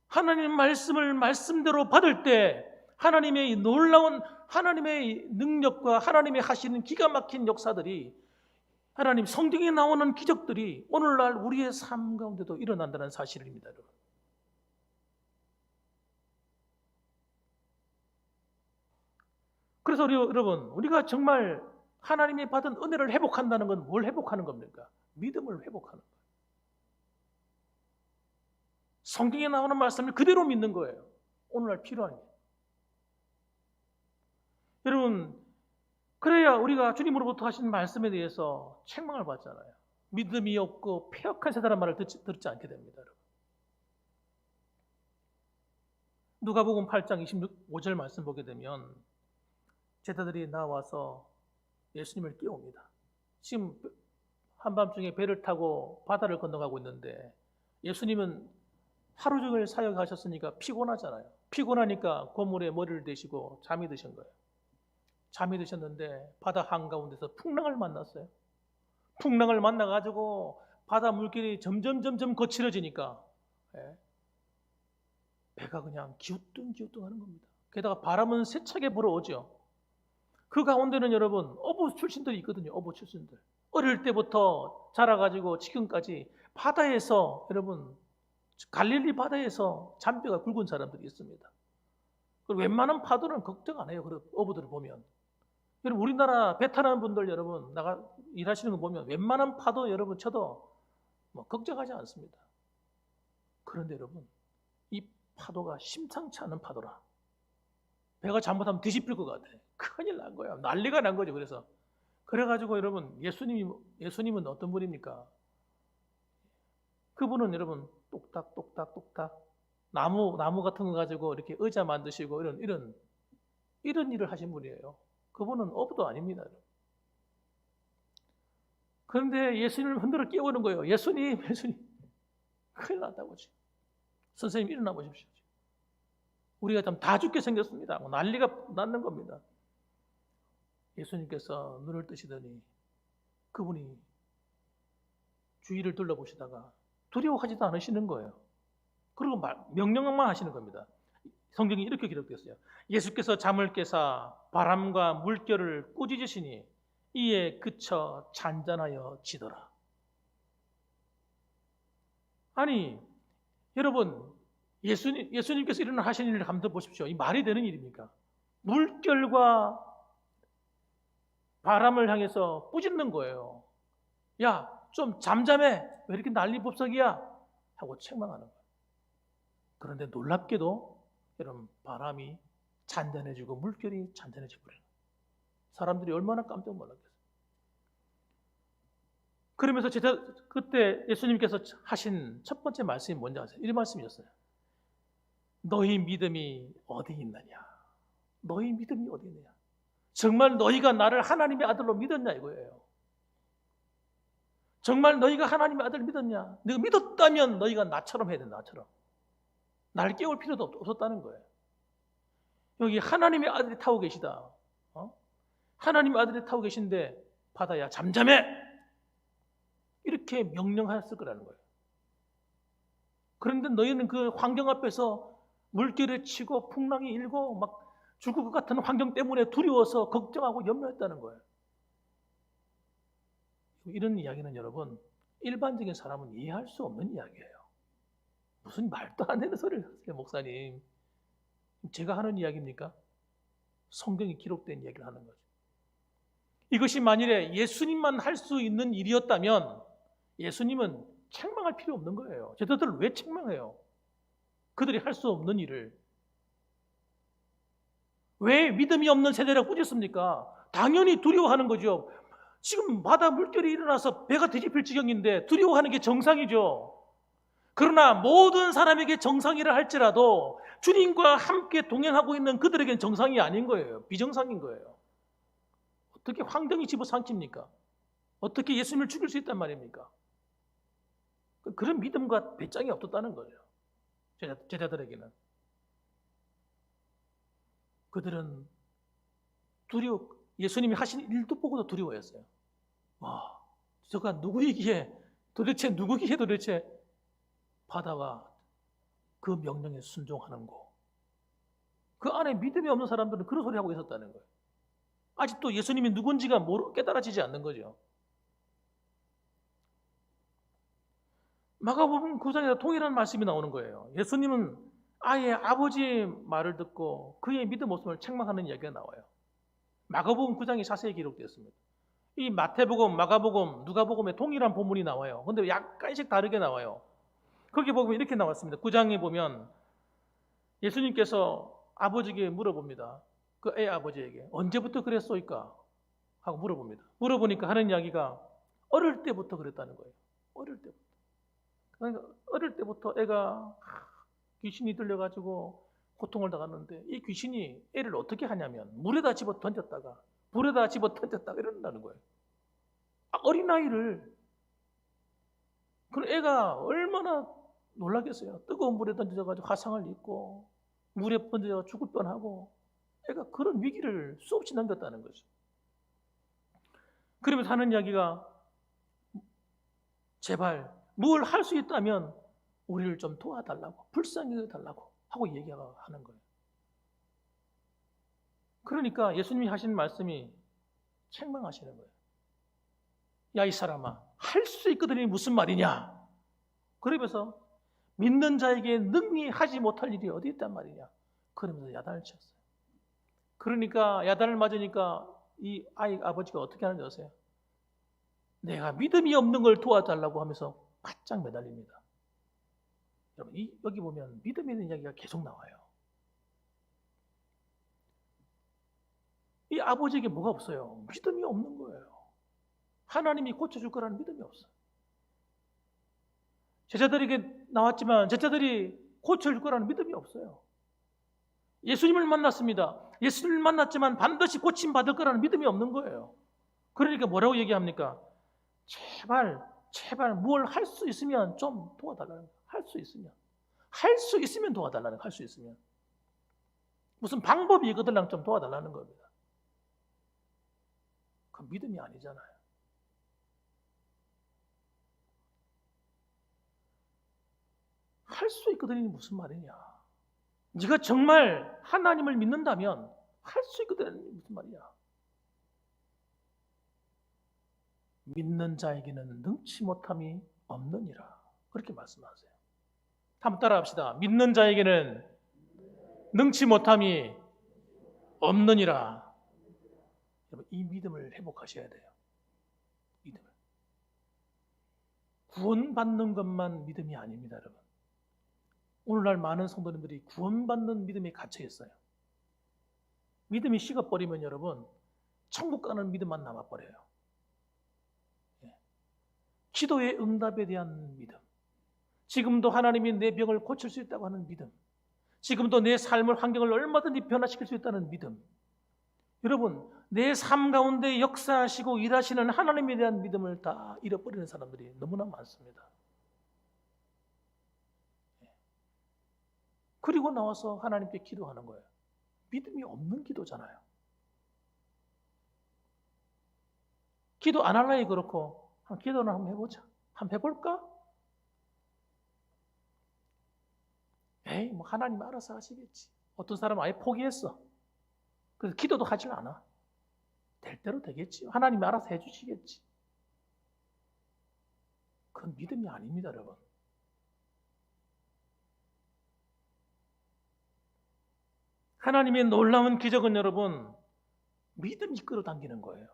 하나님 말씀을 말씀대로 받을 때 하나님의 놀라운 하나님의 능력과 하나님이 하시는 기가 막힌 역사들이 하나님 성경에 나오는 기적들이 오늘날 우리의 삶 가운데도 일어난다는 사실입니다. 여러분. 그래서 여러분 우리가 정말 하나님이 받은 은혜를 회복한다는 건 뭘 회복하는 겁니까? 믿음을 회복하는 거예요. 성경에 나오는 말씀을 그대로 믿는 거예요. 오늘날 필요한 게. 여러분, 그래야 우리가 주님으로부터 하신 말씀에 대해서 책망을 받잖아요. 믿음이 없고 폐역한 세대란 말을 듣지 않게 됩니다. 여러분. 누가복음 8장 25절 말씀 보게 되면 제자들이 나와서 예수님을 깨웁니다. 지금 한밤중에 배를 타고 바다를 건너가고 있는데 예수님은 하루 종일 사역하셨으니까 피곤하잖아요. 피곤하니까 고물에 머리를 대시고 잠이 드신 거예요. 잠이 드셨는데 바다 한가운데서 풍랑을 만났어요. 풍랑을 만나가지고 바다 물길이 점점 거칠어지니까 배가 그냥 기우뚱 하는 겁니다. 게다가 바람은 세차게 불어오죠. 그 가운데는 여러분 어부 출신들이 있거든요. 어부 출신들. 어릴 때부터 자라가지고 지금까지 바다에서 여러분 갈릴리 바다에서 잔뼈가 굵은 사람들이 있습니다. 그리고 웬만한 파도는 걱정 안 해요. 그 어부들을 보면. 여러분 우리나라 배 타는 분들 여러분 나가 일하시는 거 보면 웬만한 파도 여러분 쳐도 뭐 걱정하지 않습니다. 그런데 여러분 이 파도가 심상치 않은 파도라. 배가 잘못하면 뒤집힐 것 같아. 큰일 난 거야. 난리가 난 거죠. 그래가지고 여러분 예수님은 어떤 분입니까? 그분은 여러분 똑딱 나무 같은 거 가지고 이렇게 의자 만드시고 이런 일을 하신 분이에요. 그분은 어부도 아닙니다. 그런데 예수님을 흔들어 깨우는 거예요. 예수님 큰일 났다고 지금. 선생님 일어나 보십시오. 우리가 좀 다 죽게 생겼습니다. 난리가 났는 겁니다. 예수님께서 눈을 뜨시더니 그분이 주위를 둘러보시다가 두려워하지도 않으시는 거예요. 그리고 명령만 하시는 겁니다. 성경이 이렇게 기록됐어요. 예수께서 잠을 깨사 바람과 물결을 꾸짖으시니 이에 그쳐 잔잔하여 지더라. 아니 여러분 예수님께서 일어나 하신 일을 한번 보십시오. 이 말이 되는 일입니까? 물결과 바람을 향해서 꾸짖는 거예요. 야, 좀 잠잠해. 왜 이렇게 난리법석이야? 하고 책망하는 거예요. 그런데 놀랍게도 여러분 바람이 잔잔해지고 물결이 잔잔해져 버려요. 사람들이 얼마나 깜짝 놀랐겠어요. 그러면서 그때 예수님께서 하신 첫 번째 말씀이 뭔지 아세요? 이 말씀이었어요. 너희 믿음이 어디 있느냐? 너희 믿음이 어디 있느냐? 정말 너희가 나를 하나님의 아들로 믿었냐 이거예요. 정말 너희가 하나님의 아들을 믿었냐? 너희가 믿었다면 너희가 나처럼 해야 된다. 나처럼. 날 깨울 필요도 없었다는 거예요. 여기 하나님의 아들이 타고 계시다. 하나님의 아들이 타고 계신데 바다야 잠잠해! 이렇게 명령하였을 거라는 거예요. 그런데 너희는 그 환경 앞에서 물결에 치고 풍랑이 일고 막 죽을 것 같은 환경 때문에 두려워서 걱정하고 염려했다는 거예요. 이런 이야기는 여러분 일반적인 사람은 이해할 수 없는 이야기예요. 무슨 말도 안 되는 소리를 하세요, 목사님. 제가 하는 이야기입니까? 성경이 기록된 이야기를 하는 거죠. 이것이 만일에 예수님만 할 수 있는 일이었다면 예수님은 책망할 필요 없는 거예요. 제자들을 왜 책망해요? 그들이 할 수 없는 일을. 왜 믿음이 없는 세대라고 꾸짖습니까? 당연히 두려워하는 거죠. 지금 바다 물결이 일어나서 배가 뒤집힐 지경인데 두려워하는 게 정상이죠. 그러나 모든 사람에게 정상이라 할지라도 주님과 함께 동행하고 있는 그들에게는 정상이 아닌 거예요. 비정상인 거예요. 어떻게 환경이 집어삼킵니까? 어떻게 예수님을 죽일 수 있단 말입니까? 그런 믿음과 배짱이 없었다는 거죠. 제자들에게는. 그들은 예수님이 하신 일도 보고도 두려워했어요. 와, 저가 누구이기에 도대체 바다가 그 명령에 순종하는 거. 그 안에 믿음이 없는 사람들은 그런 소리 하고 있었다는 거예요. 아직도 예수님이 누군지가 깨달아지지 않는 거죠. 마가복음 9장에 동일한 말씀이 나오는 거예요. 예수님은 아예 아버지의 말을 듣고 그의 믿음 없음을 책망하는 이야기가 나와요. 마가복음 9장이 자세히 기록되었습니다. 이 마태복음, 마가복음, 누가복음에 동일한 본문이 나와요. 근데 약간씩 다르게 나와요. 거기 보면 이렇게 나왔습니다. 9장에 보면 예수님께서 아버지에게 물어봅니다. 그 애 아버지에게 언제부터 그랬소이까? 하고 물어봅니다. 물어보니까 하는 이야기가 어릴 때부터 그랬다는 거예요. 어릴 때부터. 그러니까 어릴 때부터 애가 귀신이 들려가지고 고통을 당하는데 이 귀신이 애를 어떻게 하냐면 물에다 집어 던졌다가 불에다 집어 던졌다가 이런다는 거예요. 어린아이를. 그럼 애가 얼마나 놀라겠어요. 뜨거운 물에 던져가지고 화상을 입고 물에 던져 죽을 뻔하고 애가 그런 위기를 수없이 넘겼다는 거죠. 그러면서 하는 이야기가 제발 뭘 할 수 있다면 우리를 좀 도와달라고 불쌍히 해달라고 하고 얘기하는 거예요. 그러니까 예수님이 하시는 말씀이 책망하시는 거예요. 야, 이 사람아, 할 수 있거든이 무슨 말이냐? 그러면서 믿는 자에게 능히 하지 못할 일이 어디 있단 말이냐? 그러면서 야단을 쳤어요. 그러니까 야단을 맞으니까 이 아이 아버지가 어떻게 하는지 아세요? 내가 믿음이 없는 걸 도와달라고 하면서 바짝 매달립니다. 여러분, 여기 보면 믿음이 있는 이야기가 계속 나와요. 이 아버지에게 뭐가 없어요? 믿음이 없는 거예요. 하나님이 고쳐줄 거라는 믿음이 없어요. 제자들에게 나왔지만 제자들이 고쳐줄 거라는 믿음이 없어요. 예수님을 만났습니다. 예수님을 만났지만 반드시 고침받을 거라는 믿음이 없는 거예요. 그러니까 뭐라고 얘기합니까? 제발 뭘 할 수 있으면 좀 도와달라는 거예요. 할 수 있으면 도와달라는 거예요. 할 수 있으면. 무슨 방법이 있거든 좀 도와달라는 겁니다. 그 믿음이 아니잖아요. 할 수 있거든이 무슨 말이냐? 네가 정말 하나님을 믿는다면 할 수 있거든이 무슨 말이야? 믿는 자에게는 능치 못함이 없느니라. 그렇게 말씀하세요. 한번 따라합시다. 믿는 자에게는 능치 못함이 없느니라. 여러분, 이 믿음을 회복하셔야 돼요. 믿음을. 구원받는 것만 믿음이 아닙니다, 여러분. 오늘날 많은 성도님들이 구원받는 믿음에 갇혀 있어요. 믿음이 식어버리면 여러분, 천국 가는 믿음만 남아버려요. 기도의 응답에 대한 믿음, 지금도 하나님이 내 병을 고칠 수 있다고 하는 믿음, 지금도 내 삶을 환경을 얼마든지 변화시킬 수 있다는 믿음. 여러분, 내 삶 가운데 역사하시고 일하시는 하나님에 대한 믿음을 다 잃어버리는 사람들이 너무나 많습니다. 그리고 나와서 하나님께 기도하는 거예요. 믿음이 없는 기도잖아요. 기도 안 할라니 그렇고 기도는 한번 해보자. 한번 해볼까? 에이, 뭐 하나님 알아서 하시겠지. 어떤 사람은 아예 포기했어. 그래서 기도도 하질 않아. 될 대로 되겠지. 하나님이 알아서 해주시겠지. 그건 믿음이 아닙니다, 여러분. 하나님의 놀라운 기적은 여러분, 믿음이 끌어당기는 거예요.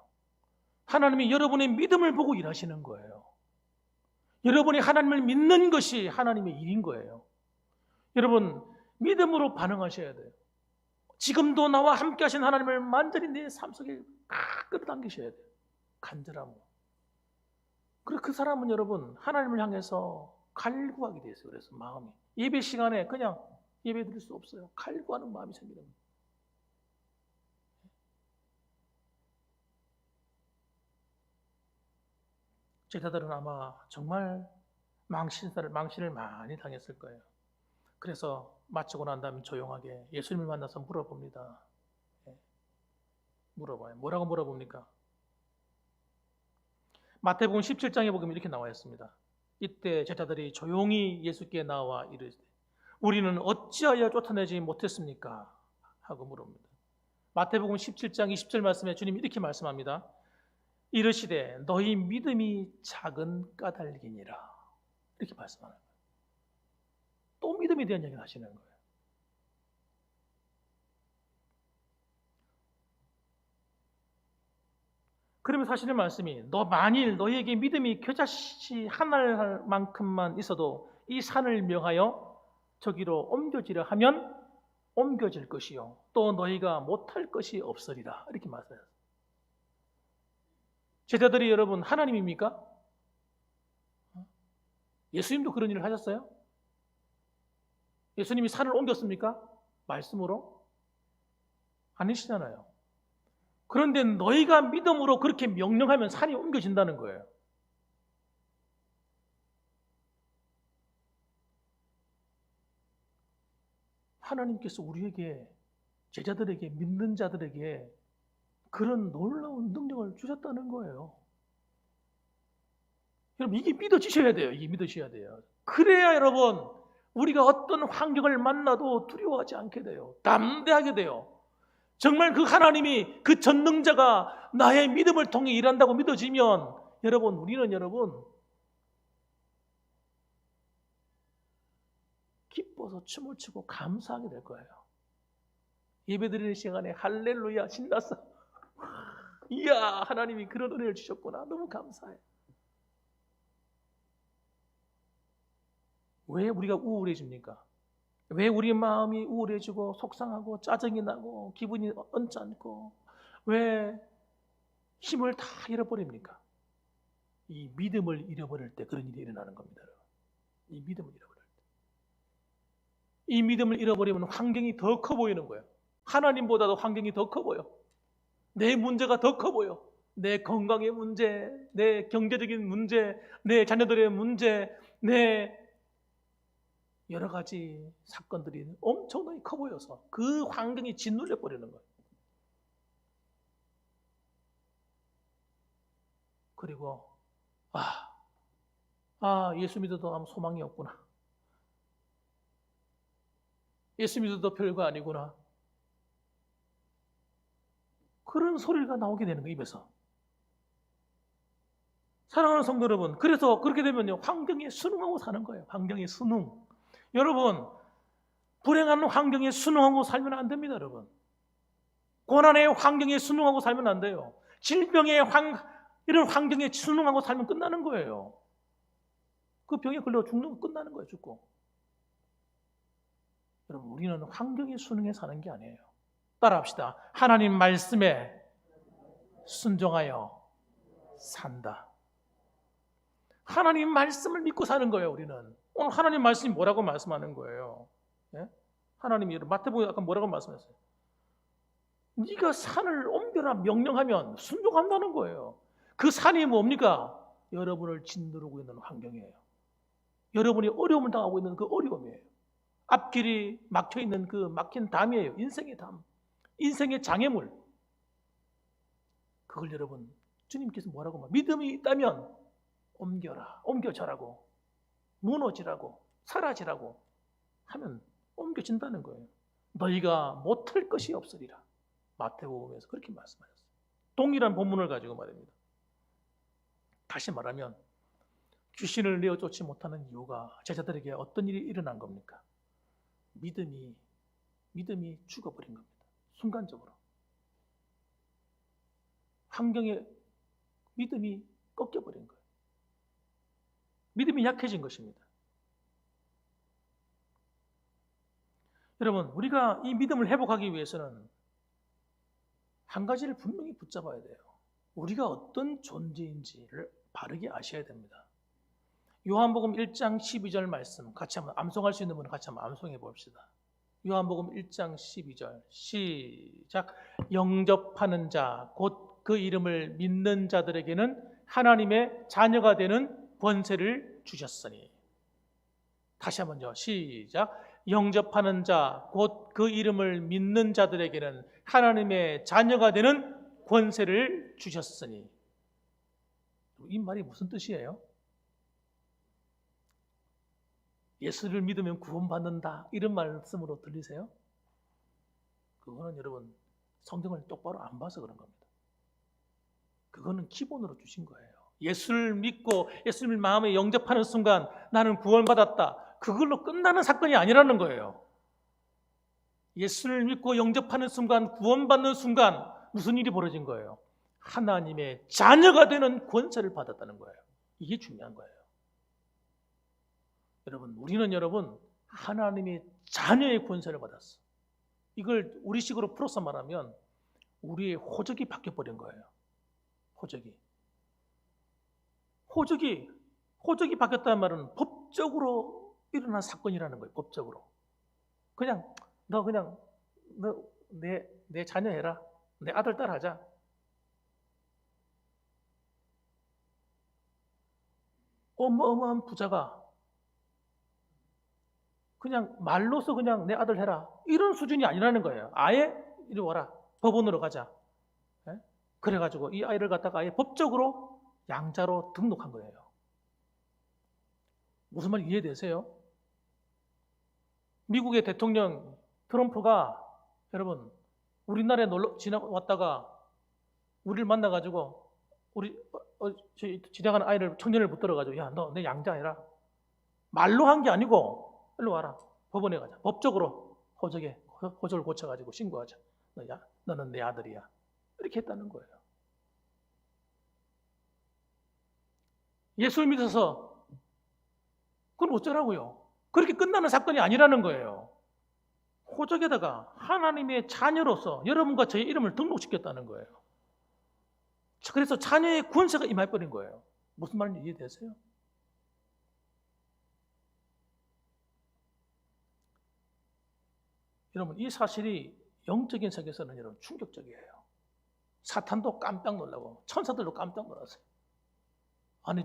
하나님이 여러분의 믿음을 보고 일하시는 거예요. 여러분이 하나님을 믿는 것이 하나님의 일인 거예요. 여러분, 믿음으로 반응하셔야 돼요. 지금도 나와 함께 하신 하나님을 완전히 내 삶 속에 끌어당기셔야 돼요. 간절함으로. 그리고 그 사람은 여러분, 하나님을 향해서 갈구하게 돼 있어요. 그래서 마음이. 예배 시간에 그냥 예배 드릴 수 없어요. 갈구하는 마음이 생기는 거예요. 제자들은 아마 정말 망신을 많이 당했을 거예요. 그래서 마치고 난 다음에 조용하게 예수님을 만나서 물어봅니다. 물어봐요. 뭐라고 물어봅니까? 마태복음 17장에 보면 이렇게 나와 있습니다. 이때 제자들이 조용히 예수께 나와 이르시되 우리는 어찌하여 쫓아내지 못했습니까? 하고 물어봅니다. 마태복음 17장 20절 말씀에 주님이 이렇게 말씀합니다. 이르시되 너희 믿음이 작은 까닭이니라. 이렇게 말씀하는 거예요. 또 믿음에 대한 얘기를 하시는 거예요. 그러면 사실의 말씀이 너 만일 너희에게 믿음이 겨자씨 하나할 만큼만 있어도 이 산을 명하여 저기로 옮겨지려 하면 옮겨질 것이요 또 너희가 못할 것이 없으리라 이렇게 말해요. 제자들이 여러분 하나님입니까? 예수님도 그런 일을 하셨어요? 예수님이 산을 옮겼습니까? 말씀으로? 아니시잖아요. 그런데 너희가 믿음으로 그렇게 명령하면 산이 옮겨진다는 거예요. 하나님께서 우리에게, 제자들에게, 믿는 자들에게 그런 놀라운 능력을 주셨다는 거예요. 여러분, 이게 믿어지셔야 돼요. 이게 믿으셔야 돼요. 그래야 여러분, 우리가 어떤 환경을 만나도 두려워하지 않게 돼요. 담대하게 돼요. 정말 그 하나님이, 그 전능자가 나의 믿음을 통해 일한다고 믿어지면 여러분, 우리는 여러분 기뻐서 춤을 추고 감사하게 될 거예요. 예배드리는 시간에 할렐루야 신났어. 이야, 하나님이 그런 은혜를 주셨구나. 너무 감사해. 왜 우리가 우울해집니까? 왜 우리 마음이 우울해지고 속상하고 짜증이 나고 기분이 언짢고 왜 힘을 다 잃어버립니까? 이 믿음을 잃어버릴 때 그런 일이 일어나는 겁니다. 이 믿음을 잃어버릴 때. 이 믿음을 잃어버리면 환경이 더 커 보이는 거예요. 하나님보다도 환경이 더 커 보여. 내 문제가 더 커 보여. 내 건강의 문제, 내 경제적인 문제, 내 자녀들의 문제, 내 여러 가지 사건들이 엄청나게 커 보여서 그 환경이 짓눌려 버리는 거예요. 그리고 예수 믿어도 아무 소망이 없구나. 예수 믿어도 별거 아니구나. 그런 소리가 나오게 되는 거예요, 입에서. 사랑하는 성도 여러분, 그래서 그렇게 되면요, 환경에 순응하고 사는 거예요. 환경에 순응. 여러분, 불행한 환경에 순응하고 살면 안 됩니다, 여러분. 고난의 환경에 순응하고 살면 안 돼요. 질병의 이런 환경에 순응하고 살면 끝나는 거예요. 그 병에 걸려 죽는 거 끝나는 거예요, 죽고. 여러분, 우리는 환경에 순응해 사는 게 아니에요. 따라합시다. 하나님 말씀에 순종하여 산다. 하나님 말씀을 믿고 사는 거예요, 우리는. 오늘 하나님 말씀이 뭐라고 말씀하는 거예요? 예? 하나님이 마태복음에 아까 뭐라고 말씀했어요? 네가 산을 옮겨라 명령하면 순종한다는 거예요. 그 산이 뭡니까? 여러분을 짓누르고 있는 환경이에요. 여러분이 어려움을 당하고 있는 그 어려움이에요. 앞길이 막혀있는 그 막힌 담이에요. 인생의 담. 인생의 장애물. 그걸 여러분, 주님께서 뭐라고 말? 믿음이 있다면 옮겨라, 옮겨져라고, 무너지라고, 사라지라고 하면 옮겨진다는 거예요. 너희가 못할 것이 없으리라. 마태복음에서 그렇게 말씀하셨어요. 동일한 본문을 가지고 말입니다. 다시 말하면 귀신을 내어 쫓지 못하는 이유가 제자들에게 어떤 일이 일어난 겁니까? 믿음이 죽어버린 겁니다. 순간적으로. 환경에 믿음이 꺾여버린 거예요. 믿음이 약해진 것입니다. 여러분, 우리가 이 믿음을 회복하기 위해서는 한 가지를 분명히 붙잡아야 돼요. 우리가 어떤 존재인지를 바르게 아셔야 됩니다. 요한복음 1장 12절 말씀 같이 한번 암송할 수 있는 분은 같이 한번 암송해 봅시다. 요한복음 1장 12절 시작. 영접하는 자 곧 그 이름을 믿는 자들에게는 하나님의 자녀가 되는 권세를 주셨으니. 다시 한번요. 시작. 영접하는 자 곧 그 이름을 믿는 자들에게는 하나님의 자녀가 되는 권세를 주셨으니. 이 말이 무슨 뜻이에요? 예수를 믿으면 구원받는다 이런 말씀으로 들리세요? 그거는 여러분 성경을 똑바로 안 봐서 그런 겁니다. 그거는 기본으로 주신 거예요. 예수를 믿고 예수님을 마음에 영접하는 순간 나는 구원받았다. 그걸로 끝나는 사건이 아니라는 거예요. 예수를 믿고 영접하는 순간, 구원받는 순간 무슨 일이 벌어진 거예요? 하나님의 자녀가 되는 권세를 받았다는 거예요. 이게 중요한 거예요. 우리는 하나님의 자녀의 권세를 받았어. 이걸 우리식으로 풀어서 말하면 우리의 호적이 바뀌어버린 거예요. 호적이 바뀌었다는 말은 법적으로 일어난 사건이라는 거예요. 법적으로. 너 내 자녀 해라. 내 아들 딸 하자. 어마어마한 부자가 그냥 말로서 그냥 내 아들 해라. 이런 수준이 아니라는 거예요. 아예 이리 와라. 법원으로 가자. 그래가지고 이 아이를 갖다가 아예 법적으로 양자로 등록한 거예요. 무슨 말 이해되세요? 미국의 대통령 트럼프가 여러분 우리나라에 놀러 지나왔다가 우리를 만나가지고 우리 지나가는 아이를 청년을 붙들어가지고 야 너 내 양자해라. 말로 한 게 아니고 일로 와라. 법원에 가자. 법적으로 호적을 고쳐가지고 신고하자. 너는 내 아들이야. 이렇게 했다는 거예요. 예수를 믿어서 그건 어쩌라고요? 그렇게 끝나는 사건이 아니라는 거예요. 호적에다가 하나님의 자녀로서 여러분과 저의 이름을 등록시켰다는 거예요. 그래서 자녀의 권세가 임해버린 거예요. 무슨 말인지 이해되세요? 여러분 이 사실이 영적인 세계에서는 여러분 충격적이에요. 사탄도 깜짝 놀라고 천사들도 깜짝 놀랐어요. 아니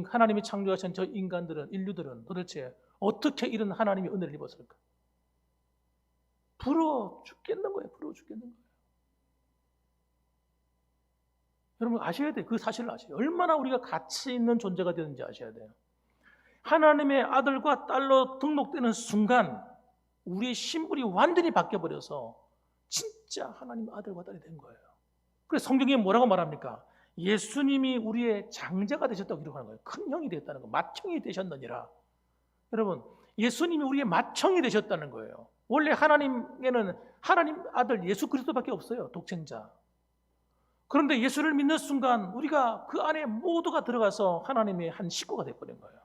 하나님이 창조하신 저 인류들은 도대체 어떻게 이런 하나님의 은혜를 입었을까? 부러워 죽겠는 거예요. 여러분 아셔야 돼요. 그 사실을 아셔야 돼요. 얼마나 우리가 가치 있는 존재가 되는지 아셔야 돼요. 하나님의 아들과 딸로 등록되는 순간 우리의 신분이 완전히 바뀌어버려서 진짜 하나님의 아들과 딸이 된 거예요. 그래서 성경에 뭐라고 말합니까? 예수님이 우리의 장자가 되셨다고 기록하는 거예요. 큰 형이 되었다는 거, 맏형이 되셨느니라. 여러분, 예수님이 우리의 맏형이 되셨다는 거예요. 원래 하나님에는 하나님 아들 예수 그리스도밖에 없어요. 독생자. 그런데 예수를 믿는 순간 우리가 그 안에 모두가 들어가서 하나님의 한 식구가 되어버린 거예요.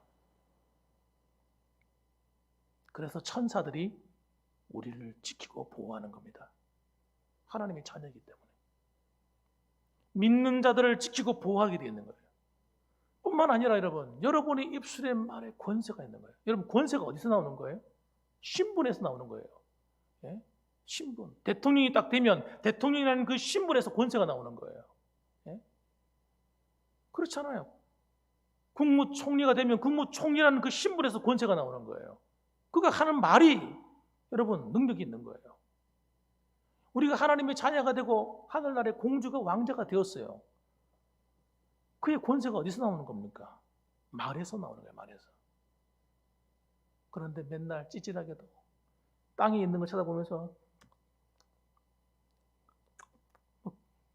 그래서 천사들이 우리를 지키고 보호하는 겁니다. 하나님의 자녀이기 때문에. 믿는 자들을 지키고 보호하게 되어 있는 거예요. 뿐만 아니라 여러분의 입술의 말에 권세가 있는 거예요. 여러분 권세가 어디서 나오는 거예요? 신분에서 나오는 거예요. 예? 신분. 대통령이 딱 되면 대통령이라는 그 신분에서 권세가 나오는 거예요. 예? 그렇잖아요. 국무총리가 되면 국무총리라는 그 신분에서 권세가 나오는 거예요. 그가 하는 말이 여러분 능력이 있는 거예요. 우리가 하나님의 자녀가 되고 하늘나라의 공주가 왕자가 되었어요. 그의 권세가 어디서 나오는 겁니까? 말에서 나오는 거예요. 말에서. 그런데 맨날 찌질하게도 땅에 있는 걸 쳐다보면서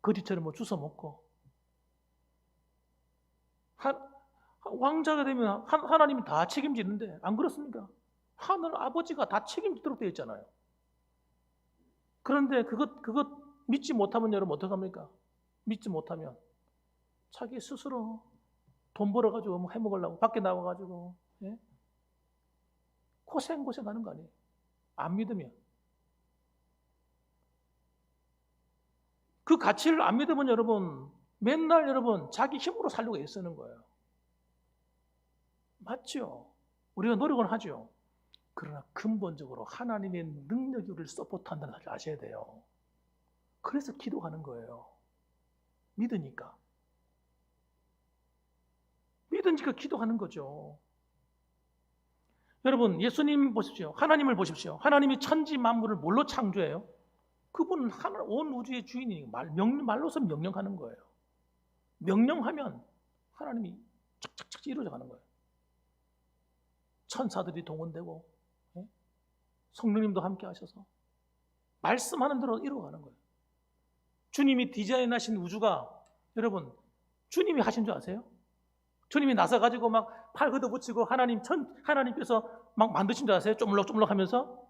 거지처럼 주워 먹고 왕자가 되면 하나님이 다 책임지는데 안 그렇습니까? 하늘 아버지가 다 책임지도록 되어 있잖아요. 그런데 그것 믿지 못하면 여러분 어떡합니까? 믿지 못하면 자기 스스로 돈 벌어가지고 뭐 해먹으려고 밖에 나와가지고 고생하는 거 아니에요? 안 믿으면. 그 가치를 안 믿으면 여러분 맨날 자기 힘으로 살려고 애쓰는 거예요. 맞죠? 우리가 노력은 하죠. 그러나 근본적으로 하나님의 능력이 우리를 서포트한다는 사실을 아셔야 돼요. 그래서 기도하는 거예요. 믿으니까 기도하는 거죠. 여러분 예수님 보십시오. 하나님을 보십시오. 하나님이 천지 만물을 뭘로 창조해요? 그분은 온 우주의 주인이니까 말로서 명령하는 거예요. 명령하면 하나님이 착착착 이루어져 가는 거예요. 천사들이 동원되고 성령님도 함께 하셔서 말씀하는 대로 이루어가는 거예요. 주님이 디자인하신 우주가 여러분 주님이 하신 줄 아세요? 주님이 나서가지고 막 팔 걷어붙이고 하나님께서 막 만드신 줄 아세요? 쪼물럭쪼물럭 하면서?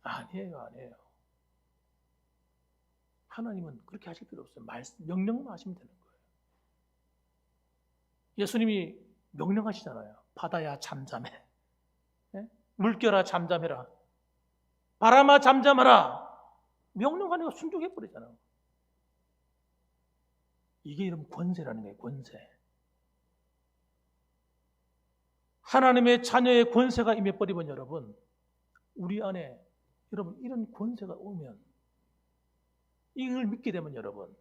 아니에요. 하나님은 그렇게 하실 필요 없어요. 명령만 하시면 되는 거예요. 예수님이 명령하시잖아요. 바다야 잠잠해. 예? 물결아 잠잠해라. 바람아 잠잠하라. 명령하니까 순종해버리잖아요. 이게 이런 권세라는 거예요. 권세. 하나님의 자녀의 권세가 임해버리면 여러분, 우리 안에 여러분 이런 권세가 오면, 이걸 믿게 되면 여러분,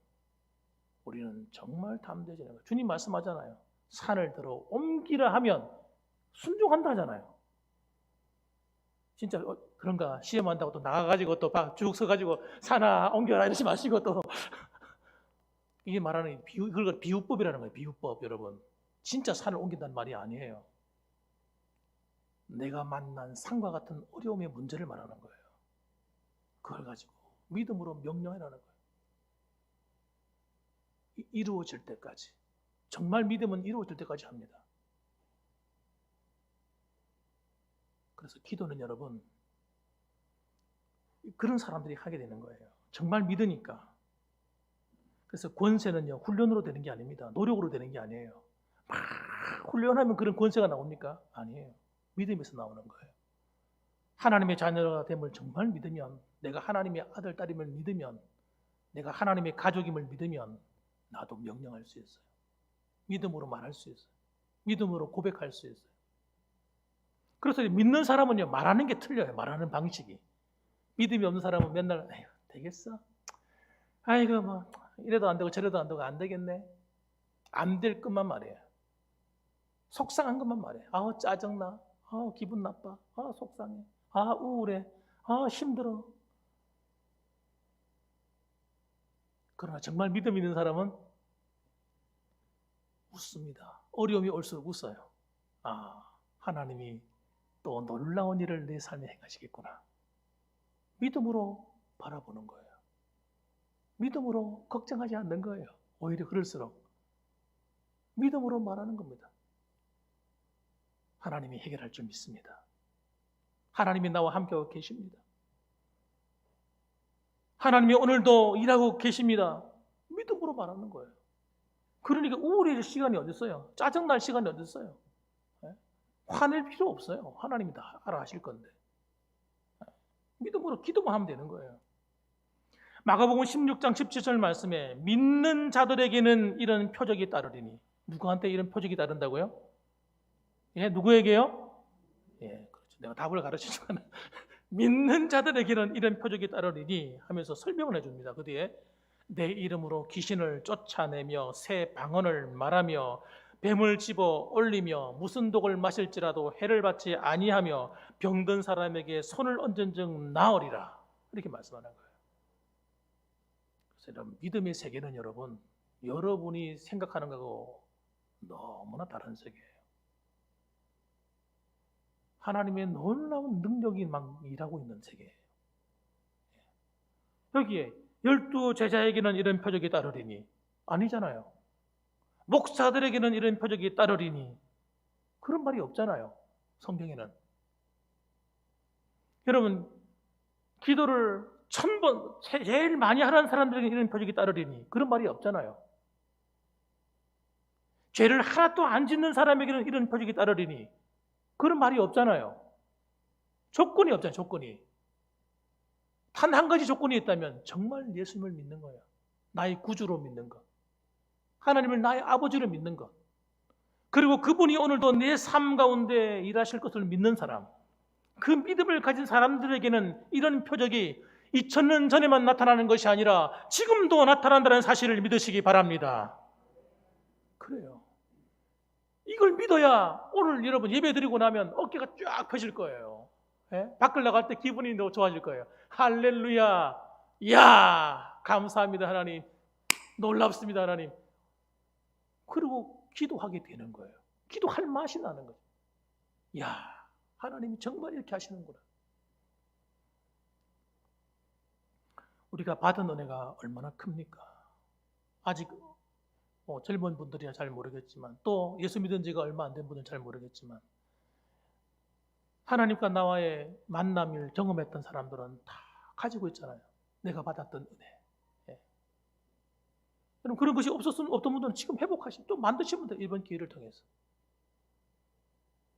우리는 정말 담대해지는 거예요. 주님 말씀하잖아요. 산을 들어 옮기라 하면 순종한다 하잖아요. 진짜 그런가? 시험한다고 또 나가가지고 또 쭉 서가지고 산아 옮겨라 이러지 마시고 또 이게 말하는 그걸 비유법이라는 거예요. 비유법 여러분. 진짜 산을 옮긴다는 말이 아니에요. 내가 만난 산과 같은 어려움의 문제를 말하는 거예요. 그걸 가지고 믿음으로 명령해라는 거예요. 이루어질 때까지. 정말 믿음은 이루어질 때까지 합니다. 그래서 기도는 여러분, 그런 사람들이 하게 되는 거예요. 정말 믿으니까. 그래서 권세는요, 훈련으로 되는 게 아닙니다. 노력으로 되는 게 아니에요. 막 훈련하면 그런 권세가 나옵니까? 아니에요. 믿음에서 나오는 거예요. 하나님의 자녀가 됨을 정말 믿으면, 내가 하나님의 아들, 딸임을 믿으면, 내가 하나님의 가족임을 믿으면 나도 명령할 수 있어요. 믿음으로 말할 수 있어요. 믿음으로 고백할 수 있어요. 그래서 믿는 사람은요, 말하는 게 틀려요. 말하는 방식이. 믿음이 없는 사람은 맨날 에휴, 되겠어? 아이고 뭐 이래도 안 되고 저래도 안 되고 안 되겠네. 안 될 것만 말해요. 속상한 것만 말해. 아우 짜증나. 아우 기분 나빠. 아 속상해. 아 우울해. 아 힘들어. 그러나 정말 믿음 있는 사람은 웃습니다. 어려움이 올수록 웃어요. 아 하나님이 또 놀라운 일을 내 삶에 행하시겠구나. 믿음으로 바라보는 거예요. 믿음으로 걱정하지 않는 거예요. 오히려 그럴수록 믿음으로 말하는 겁니다. 하나님이 해결할 줄 믿습니다. 하나님이 나와 함께하고 계십니다. 하나님이 오늘도 일하고 계십니다. 믿음으로 말하는 거예요. 그러니까 우울해질 시간이 어디 있어요? 짜증날 시간이 어디 있어요? 화낼 필요 없어요. 하나님이 다 알아 하실 건데. 믿음으로 기도만 하면 되는 거예요. 마가복음 16장 17절 말씀에 믿는 자들에게는 이런 표적이 따르리니. 누구한테 이런 표적이 따른다고요? 예, 누구에게요? 예, 그렇죠. 내가 답을 가르치지만 믿는 자들에게는 이런 표적이 따르리니 하면서 설명을 해줍니다. 그 뒤에 내 이름으로 귀신을 쫓아내며 새 방언을 말하며 뱀을 집어 올리며 무슨 독을 마실지라도 해를 받지 아니하며 병든 사람에게 손을 얹은 즉 나으리라. 이렇게 말씀하는 거예요. 그래서 여러분, 믿음의 세계는 여러분, 여러분이 생각하는 거하고 너무나 다른 세계예요. 하나님의 놀라운 능력이 막 일하고 있는 세계예요. 여기에 12 제자에게는 이런 표적이 따르리니 아니잖아요. 목사들에게는 이런 표적이 따르리니 그런 말이 없잖아요. 성경에는. 여러분 기도를 1000번 제일 많이 하는 사람들에게 이런 표적이 따르리니 그런 말이 없잖아요. 죄를 하나도 안 짓는 사람에게는 이런 표적이 따르리니 그런 말이 없잖아요. 조건이 없잖아요. 조건이. 단 한 가지 조건이 있다면 정말 예수님을 믿는 거예요. 나의 구주로 믿는 것. 하나님을 나의 아버지로 믿는 것. 그리고 그분이 오늘도 내 삶 가운데 일하실 것을 믿는 사람. 그 믿음을 가진 사람들에게는 이런 표적이 2000년 전에만 나타나는 것이 아니라 지금도 나타난다는 사실을 믿으시기 바랍니다. 그래요. 이걸 믿어야 오늘 여러분 예배 드리고 나면 어깨가 쫙 펴질 거예요. 예? 밖을 나갈 때 기분이 더 좋아질 거예요. 할렐루야. 야 감사합니다 하나님. 놀랍습니다 하나님. 그리고 기도하게 되는 거예요. 기도할 맛이 나는 거죠. 야 하나님이 정말 이렇게 하시는구나. 우리가 받은 은혜가 얼마나 큽니까? 아직 젊은 분들이야 잘 모르겠지만 또 예수 믿은 지가 얼마 안 된 분은 잘 모르겠지만 하나님과 나와의 만남을 경험했던 사람들은 다 가지고 있잖아요. 내가 받았던 은혜. 여러분 그런 것이 없던 분들은 지금 회복하시면 또 만드시면 돼요. 이번 기회를 통해서.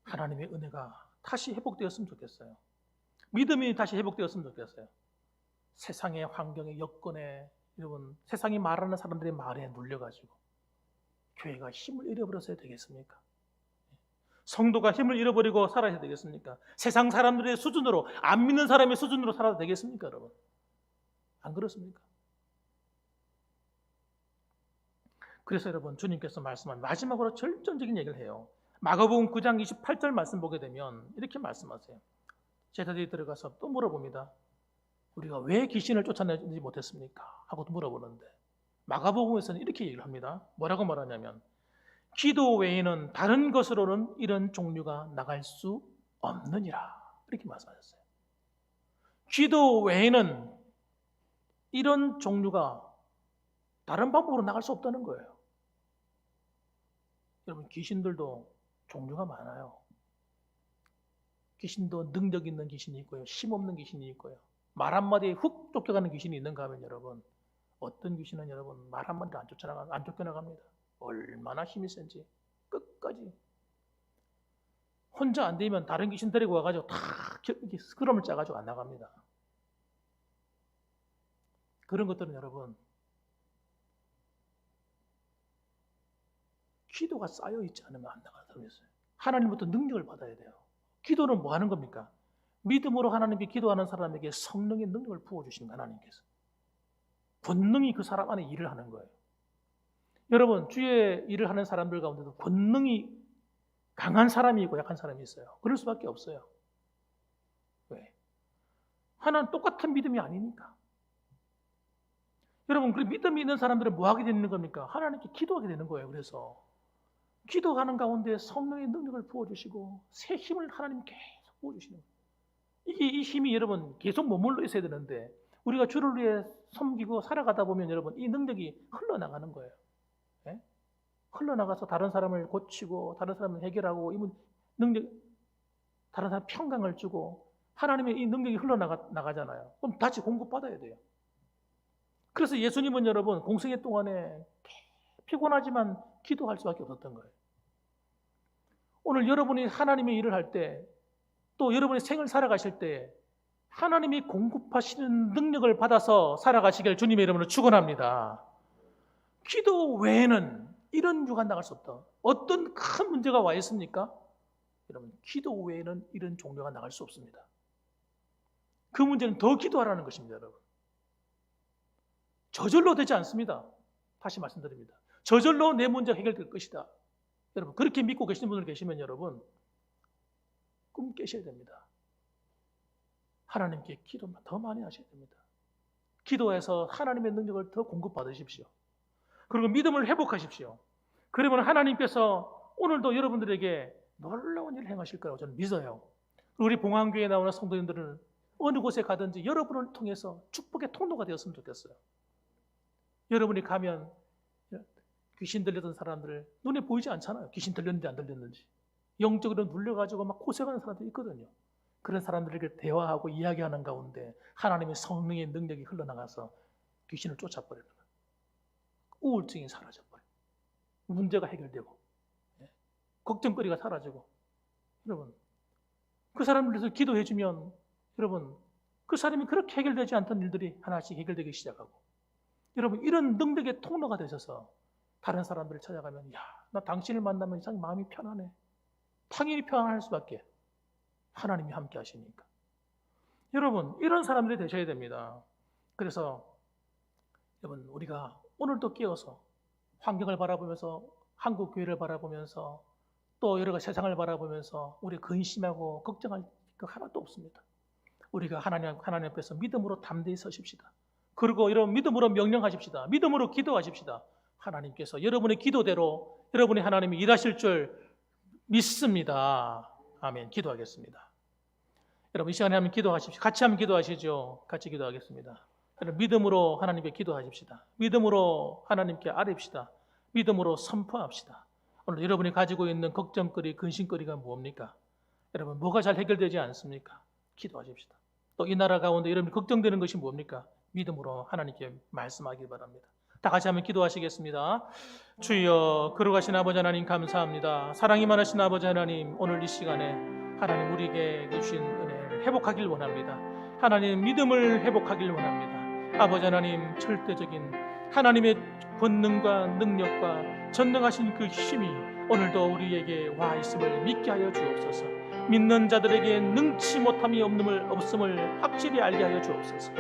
하나님의 은혜가 다시 회복되었으면 좋겠어요. 믿음이 다시 회복되었으면 좋겠어요. 세상의 환경의 여건에 여러분 세상이 말하는 사람들의 말에 눌려가지고 교회가 힘을 잃어버렸어야 되겠습니까? 성도가 힘을 잃어버리고 살아야 되겠습니까? 세상 사람들의 수준으로 안 믿는 사람의 수준으로 살아도 되겠습니까, 여러분? 안 그렇습니까? 그래서 여러분 주님께서 말씀한 마지막으로 결정적인 얘기를 해요. 마가복음 9장 28절 말씀 보게 되면 이렇게 말씀하세요. 제자들이 들어가서 또 물어봅니다. 우리가 왜 귀신을 쫓아내지 못했습니까? 하고 물어보는데 마가복음에서는 이렇게 얘기를 합니다. 뭐라고 말하냐면 기도 외에는 다른 것으로는 이런 종류가 나갈 수 없느니라. 이렇게 말씀하셨어요. 기도 외에는 이런 종류가 다른 방법으로 나갈 수 없다는 거예요. 여러분 귀신들도 종류가 많아요. 귀신도 능력 있는 귀신이 있고요. 힘없는 귀신이 있고요. 말 한마디에 훅 쫓겨가는 귀신이 있는가 하면 여러분 어떤 귀신은 여러분 말 한마디도 안 쫓겨나갑니다. 얼마나 힘이 센지 끝까지 혼자 안 되면 다른 귀신 데리고 와가지고 다 스크럼을 짜가지고 안 나갑니다. 그런 것들은 여러분 기도가 쌓여있지 않으면 안 나가는 사람이 있어요. 하나님부터 능력을 받아야 돼요. 기도는 뭐 하는 겁니까? 믿음으로 하나님께 기도하는 사람에게 성령의 능력을 부어주시는 하나님께서 권능이 그 사람 안에 일을 하는 거예요. 여러분 주의 일을 하는 사람들 가운데도 권능이 강한 사람이 있고 약한 사람이 있어요. 그럴 수밖에 없어요. 왜? 하나는 똑같은 믿음이 아니니까. 여러분 그 믿음이 있는 사람들은 뭐 하게 되는 겁니까? 하나님께 기도하게 되는 거예요. 그래서 기도하는 가운데 성령의 능력을 부어주시고 새 힘을 하나님 계속 부어주시는 거예요. 이 힘이 여러분 계속 머물러 있어야 되는데 우리가 주를 위해 섬기고 살아가다 보면 여러분 이 능력이 흘러나가는 거예요. 네? 흘러나가서 다른 사람을 고치고 다른 사람을 해결하고 이 능력 다른 사람 평강을 주고 하나님의 이 능력이 흘러나가잖아요. 그럼 다시 공급받아야 돼요. 그래서 예수님은 여러분 공생애 동안에 피곤하지만 기도할 수밖에 없었던 거예요. 오늘 여러분이 하나님의 일을 할 때 또 여러분의 생을 살아가실 때 하나님이 공급하시는 능력을 받아서 살아가시길 주님의 이름으로 축원합니다. 기도 외에는 이런 유가 나갈 수 없다. 어떤 큰 문제가 와 있습니까? 여러분 기도 외에는 이런 종류가 나갈 수 없습니다. 그 문제는 더 기도하라는 것입니다. 여러분 저절로 되지 않습니다. 다시 말씀드립니다. 저절로 내 문제가 해결될 것이다. 여러분 그렇게 믿고 계시는 분들 계시면 여러분 꿈 깨셔야 됩니다. 하나님께 기도 더 많이 하셔야 됩니다. 기도해서 하나님의 능력을 더 공급받으십시오. 그리고 믿음을 회복하십시오. 그러면 하나님께서 오늘도 여러분들에게 놀라운 일을 행하실 거라고 저는 믿어요. 우리 봉황교회에 나오는 성도님들은 어느 곳에 가든지 여러분을 통해서 축복의 통로가 되었으면 좋겠어요. 여러분이 가면 귀신 들렸던 사람들 눈에 보이지 않잖아요. 귀신 들렸는지 안 들렸는지. 영적으로 눌려가지고 막 고생하는 사람들이 있거든요. 그런 사람들에게 대화하고 이야기하는 가운데 하나님의 성령의 능력이 흘러나가서 귀신을 쫓아버리는 거예요. 우울증이 사라져버려요. 문제가 해결되고 걱정거리가 사라지고 여러분 그 사람을 위해서 기도해주면 여러분 그 사람이 그렇게 해결되지 않던 일들이 하나씩 해결되기 시작하고 여러분 이런 능력의 통로가 되셔서 다른 사람들을 찾아가면 야, 나 당신을 만나면 이상 마음이 편하네. 당연히 편안할 수밖에. 하나님이 함께 하시니까. 여러분 이런 사람들이 되셔야 됩니다. 그래서 여러분 우리가 오늘도 깨어서 환경을 바라보면서 한국 교회를 바라보면서 또 여러 가지 세상을 바라보면서 우리 근심하고 걱정할 거 하나도 없습니다. 우리가 하나님 앞에서 믿음으로 담대히 서십시다. 그리고 이런 믿음으로 명령하십시다. 믿음으로 기도하십시다. 하나님께서 여러분의 기도대로 여러분이 하나님이 일하실 줄 믿습니다. 아멘. 기도하겠습니다. 여러분 이 시간에 한번 기도하십시오. 같이 한번 기도하시죠. 같이 기도하겠습니다. 여러분 믿음으로 하나님께 기도하십시다. 믿음으로 하나님께 아뢰십시다. 믿음으로 선포합시다. 오늘 여러분이 가지고 있는 걱정거리, 근심거리가 뭡니까? 여러분 뭐가 잘 해결되지 않습니까? 기도하십시다. 또 이 나라 가운데 여러분이 걱정되는 것이 뭡니까? 믿음으로 하나님께 말씀하기 바랍니다. 다 같이 한번 기도하시겠습니다. 주여, 거룩하신 아버지 하나님 감사합니다. 사랑이 많으신 아버지 하나님, 오늘 이 시간에 하나님 우리에게 주신 은혜를 회복하길 원합니다. 하나님 믿음을 회복하길 원합니다. 아버지 하나님, 절대적인 하나님의 권능과 능력과 전능하신 그 힘이 오늘도 우리에게 와 있음을 믿게 하여 주옵소서. 믿는 자들에게 능치 못함이 없음을 확실히 알게 하여 주옵소서.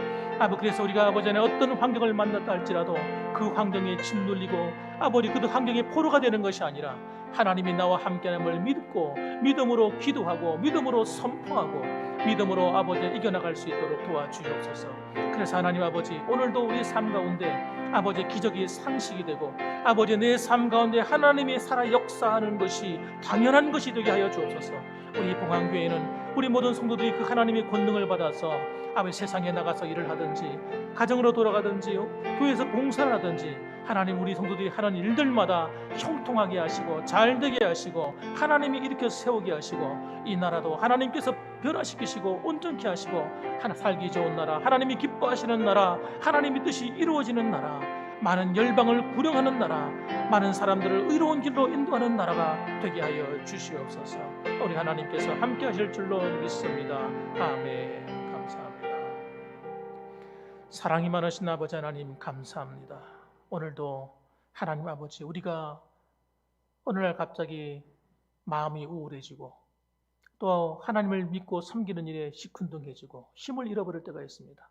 그래서 우리가 아버지 안에 어떤 환경을 만났다 할지라도 그 환경에 짓눌리고 아버지 그 환경의 포로가 되는 것이 아니라 하나님이 나와 함께함을 믿고 믿음으로 기도하고 믿음으로 선포하고 믿음으로 아버지 이겨나갈 수 있도록 도와주옵소서. 그래서 하나님 아버지, 오늘도 우리 삶 가운데 아버지 기적이 상식이 되고 아버지 내 삶 가운데 하나님이 살아 역사하는 것이 당연한 것이 되게 하여 주옵소서. 우리 봉황교회는 우리 모든 성도들이 그 하나님의 권능을 받아서 아버지 세상에 나가서 일을 하든지 가정으로 돌아가든지 교회에서 봉사를 하든지 하나님 우리 성도들이 하는 일들마다 형통하게 하시고 잘되게 하시고 하나님이 일으켜 세우게 하시고 이 나라도 하나님께서 변화시키시고 온전케 하시고 하나 살기 좋은 나라, 하나님이 기뻐하시는 나라, 하나님의 뜻이 이루어지는 나라, 많은 열방을 구령하는 나라, 많은 사람들을 의로운 길로 인도하는 나라가 되게 하여 주시옵소서. 우리 하나님께서 함께 하실 줄로 믿습니다. 아멘. 감사합니다. 사랑이 많으신 아버지 하나님 감사합니다. 오늘도 하나님 아버지, 우리가 오늘날 갑자기 마음이 우울해지고 또 하나님을 믿고 섬기는 일에 시큰둥해지고 힘을 잃어버릴 때가 있습니다.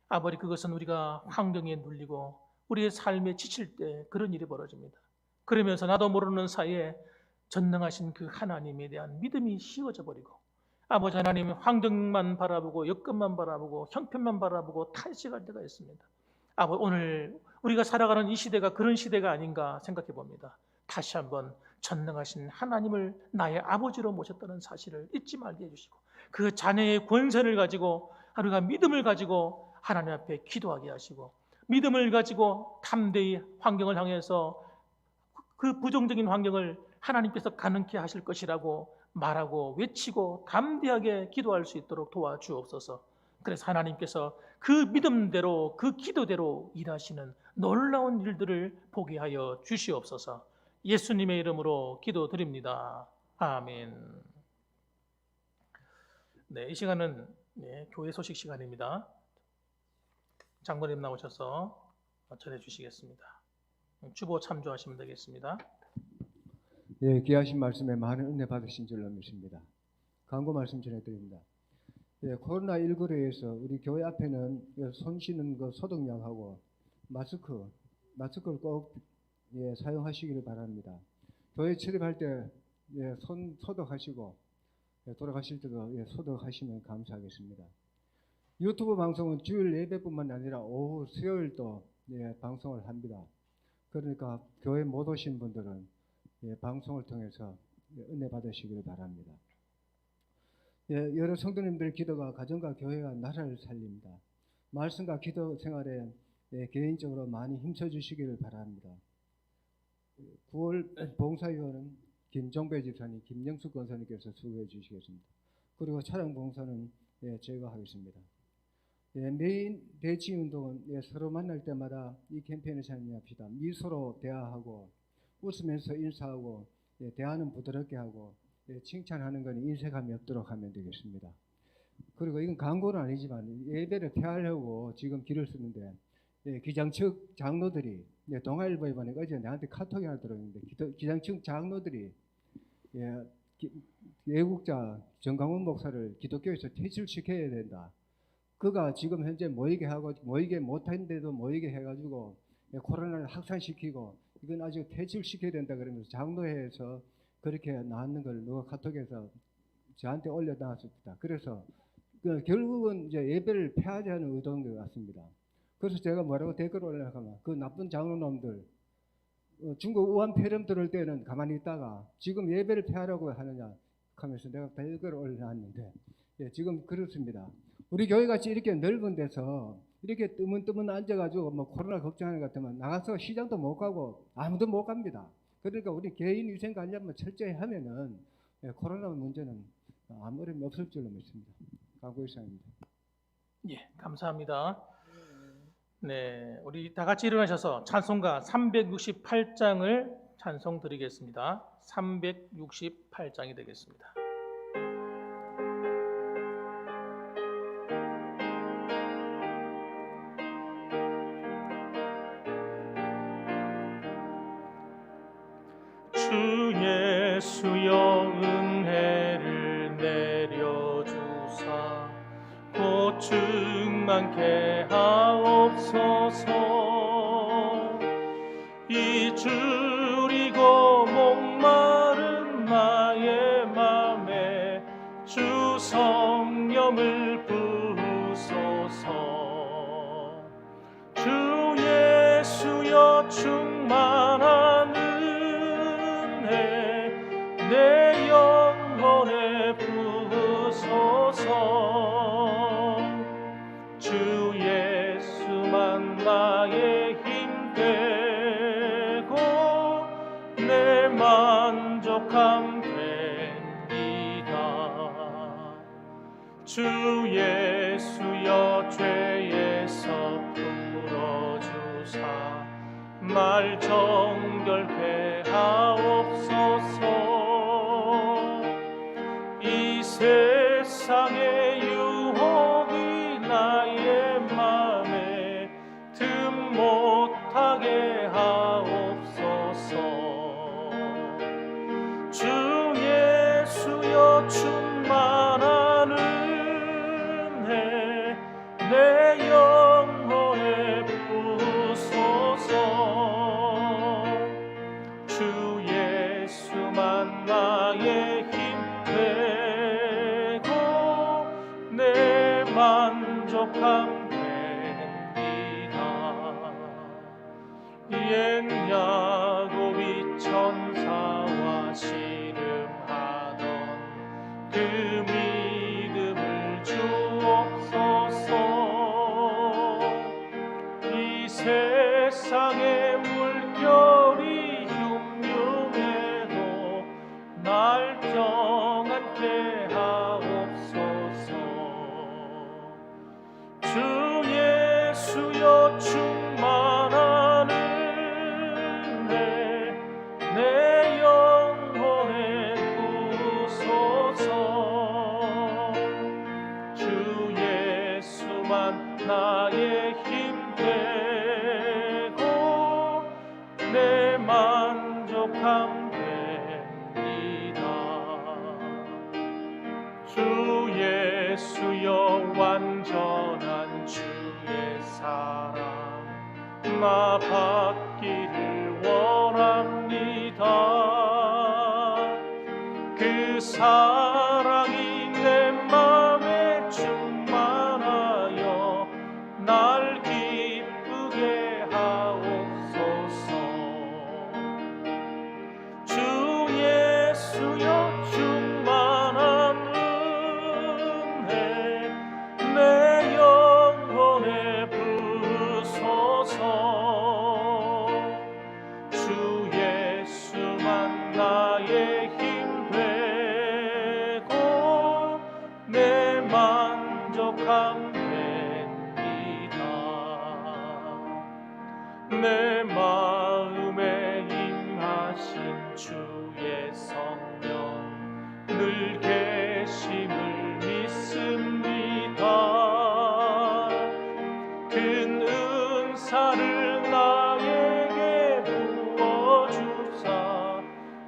아버지, 그것은 우리가 환경에 눌리고 우리의 삶에 지칠 때 그런 일이 벌어집니다. 그러면서 나도 모르는 사이에 전능하신 그 하나님에 대한 믿음이 식어져 버리고 아버지 하나님 환경만 바라보고 여건만 바라보고 형편만 바라보고 탈식할 때가 있습니다. 아버지, 오늘 우리가 살아가는 이 시대가 그런 시대가 아닌가 생각해 봅니다. 다시 한번 전능하신 하나님을 나의 아버지로 모셨다는 사실을 잊지 말게 해주시고 그 자녀의 권세를 가지고 우리가 믿음을 가지고 하나님 앞에 기도하게 하시고 믿음을 가지고 담대히 환경을 향해서 그 부정적인 환경을 하나님께서 가능케 하실 것이라고 말하고 외치고 담대하게 기도할 수 있도록 도와주옵소서. 그래서 하나님께서 그 믿음대로 그 기도대로 일하시는 놀라운 일들을 보게 하여 주시옵소서. 예수님의 이름으로 기도드립니다. 아멘. 네, 이 시간은 교회 소식 시간입니다. 장로님 나오셔서 전해 주시겠습니다. 주보 참조하시면 되겠습니다. 예, 귀하신 말씀에 많은 은혜 받으신 줄로 믿습니다. 광고 말씀 전해드립니다. 예, 코로나19로 인해서 우리 교회 앞에는 손 씻는 거 소독약하고 마스크를 꼭 사용하시기를 바랍니다. 교회 출입할 때 손 소독하시고 돌아가실 때도 소독하시면 감사하겠습니다. 유튜브 방송은 주일 예배뿐만 아니라 오후 수요일도 방송을 합니다. 그러니까 교회 못 오신 분들은 방송을 통해서 은혜 받으시기를 바랍니다. 여러 성도님들의 기도가 가정과 교회와 나라를 살립니다. 말씀과 기도 생활에 개인적으로 많이 힘써 주시기를 바랍니다. 9월 봉사위원은 김종배 집사님, 김영숙 권사님께서 수고해 주시겠습니다. 그리고 차량 봉사는 제가 하겠습니다. 메인 대치 운동은 서로 만날 때마다 이 캠페인을 참여합시다. 미소로 대화하고 웃으면서 인사하고 대화는 부드럽게 하고 칭찬하는 건 인색함이 없도록 하면 되겠습니다. 그리고 이건 광고는 아니지만 예배를 폐하려고 지금 길을 쓰는데 기장 측 장로들이 동아일보에 보니까 어제 나한테 카톡이 하나 들어오는데 기장 측 장로들이 애국자 정강훈 목사를 기독교에서 퇴출시켜야 된다. 그가 지금 현재 모이게 못했는데도 모이게 해가지고 코로나를 확산시키고 이건 아주 퇴출시켜야 된다 그러면서 장로회에서 그렇게 나왔는 걸 누가 카톡에서 저한테 올려놨습니다. 그래서 결국은 이제 예배를 폐하자는 의도인 것 같습니다. 그래서 제가 뭐라고 댓글을 올려가면 그 나쁜 장로놈들 중국 우한 폐렴 들을 때는 가만히 있다가 지금 예배를 폐하라고 하느냐 하면서 내가 댓글을 올려놨는데 지금 그렇습니다. 우리 교회같이 이렇게 넓은 데서 이렇게 뜨문뜨문 앉아가지고 뭐 코로나 걱정하는 것 같으면 나가서 시장도 못 가고 아무도 못 갑니다. 그러니까 우리 개인 위생 관리만 철저히 하면은 코로나 문제는 아무 어려움이 없을 줄로 믿습니다. 강구 이사입니다. 예, 감사합니다. 네, 우리 다 같이 일어나셔서 찬송가 368장을 찬송 드리겠습니다. 368장이 되겠습니다. 주 예수여 은혜를 내려주사 곧 충만케 하옵소서. 이 줄이고 목마른 나의 맘에 주 성령을 부으소서. 주 예수여 충만한 은혜 내 영혼에 부으소서. 주 예수만 나의 힘 되고 내 만족함 됩니다. 주 예수여 죄에서 풀어주사 말 정결케 하옵소서. 이 세상의 유혹이 나의 맘에 틈 못하게 하옵소서. 주 예수여 충만한 은혜 내 영혼에 부으소서. 주 예수만 나의 힘 되고 내 만족함 됩니다. 옛 야곱이 천사와 씨름하던 그 믿음을 주옵소서. 이 세상의 물결이 흉흉해도 날 평안케 하옵소서. 주 예수여 충만한 은혜 내 영혼에 부으소서. 주 예수만 나의 힘 되고 내 만족함 됩니다. 주 예수여 완전한 주의 사랑 나 받기를 원합니다. 그 사랑이 내 맘에 충만하여 날 기쁘게 하옵소서. 주 예수여 충만한 은혜 내 영혼에 부으소서. 주 예수만 나의 힘 되고 내 만족함 됩니다. 내 마음에 임하신 주의 성령 늘 계심을 믿습니다. 큰 은사를 나에게 부어주사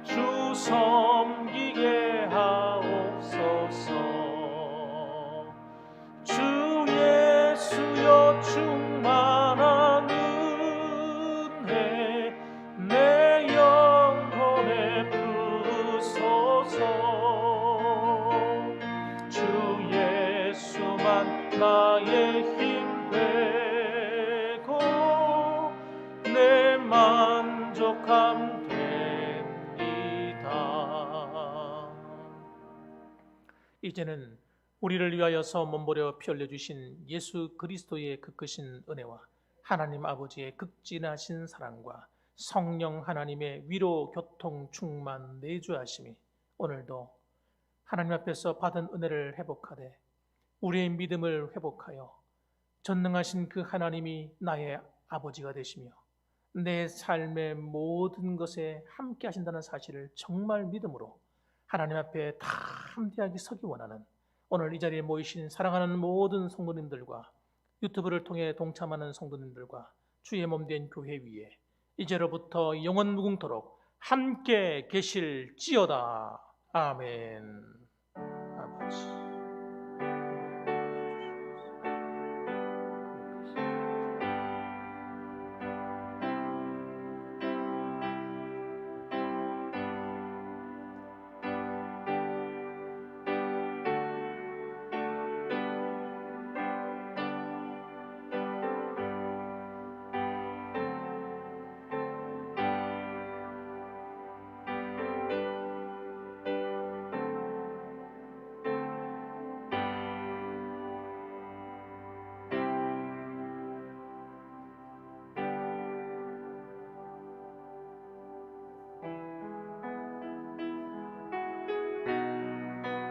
주 섬기게 하옵소서. 주 예수여 충만한 은혜 내 영혼에 부으소서. 주 예수만 나의 힘 되고 내 만족함 됩니다. 이제는 우리를 위하여서 몸버려 피 흘려 주신 예수 그리스도의 그 크신 은혜와 하나님 아버지의 극진하신 사랑과 성령 하나님의 위로 교통 충만 내주하심이 오늘도 하나님 앞에서 받은 은혜를 회복하되 우리의 믿음을 회복하여 전능하신 그 하나님이 나의 아버지가 되시며 내 삶의 모든 것에 함께 하신다는 사실을 정말 믿음으로 하나님 앞에 담대하게 서기 원하는 오늘 이 자리에 모이신 사랑하는 모든 성도님들과 유튜브를 통해 동참하는 성도님들과 주의 몸된 교회 위에 이제로부터 영원 무궁토록 함께 계실지어다. 아멘. 아버지.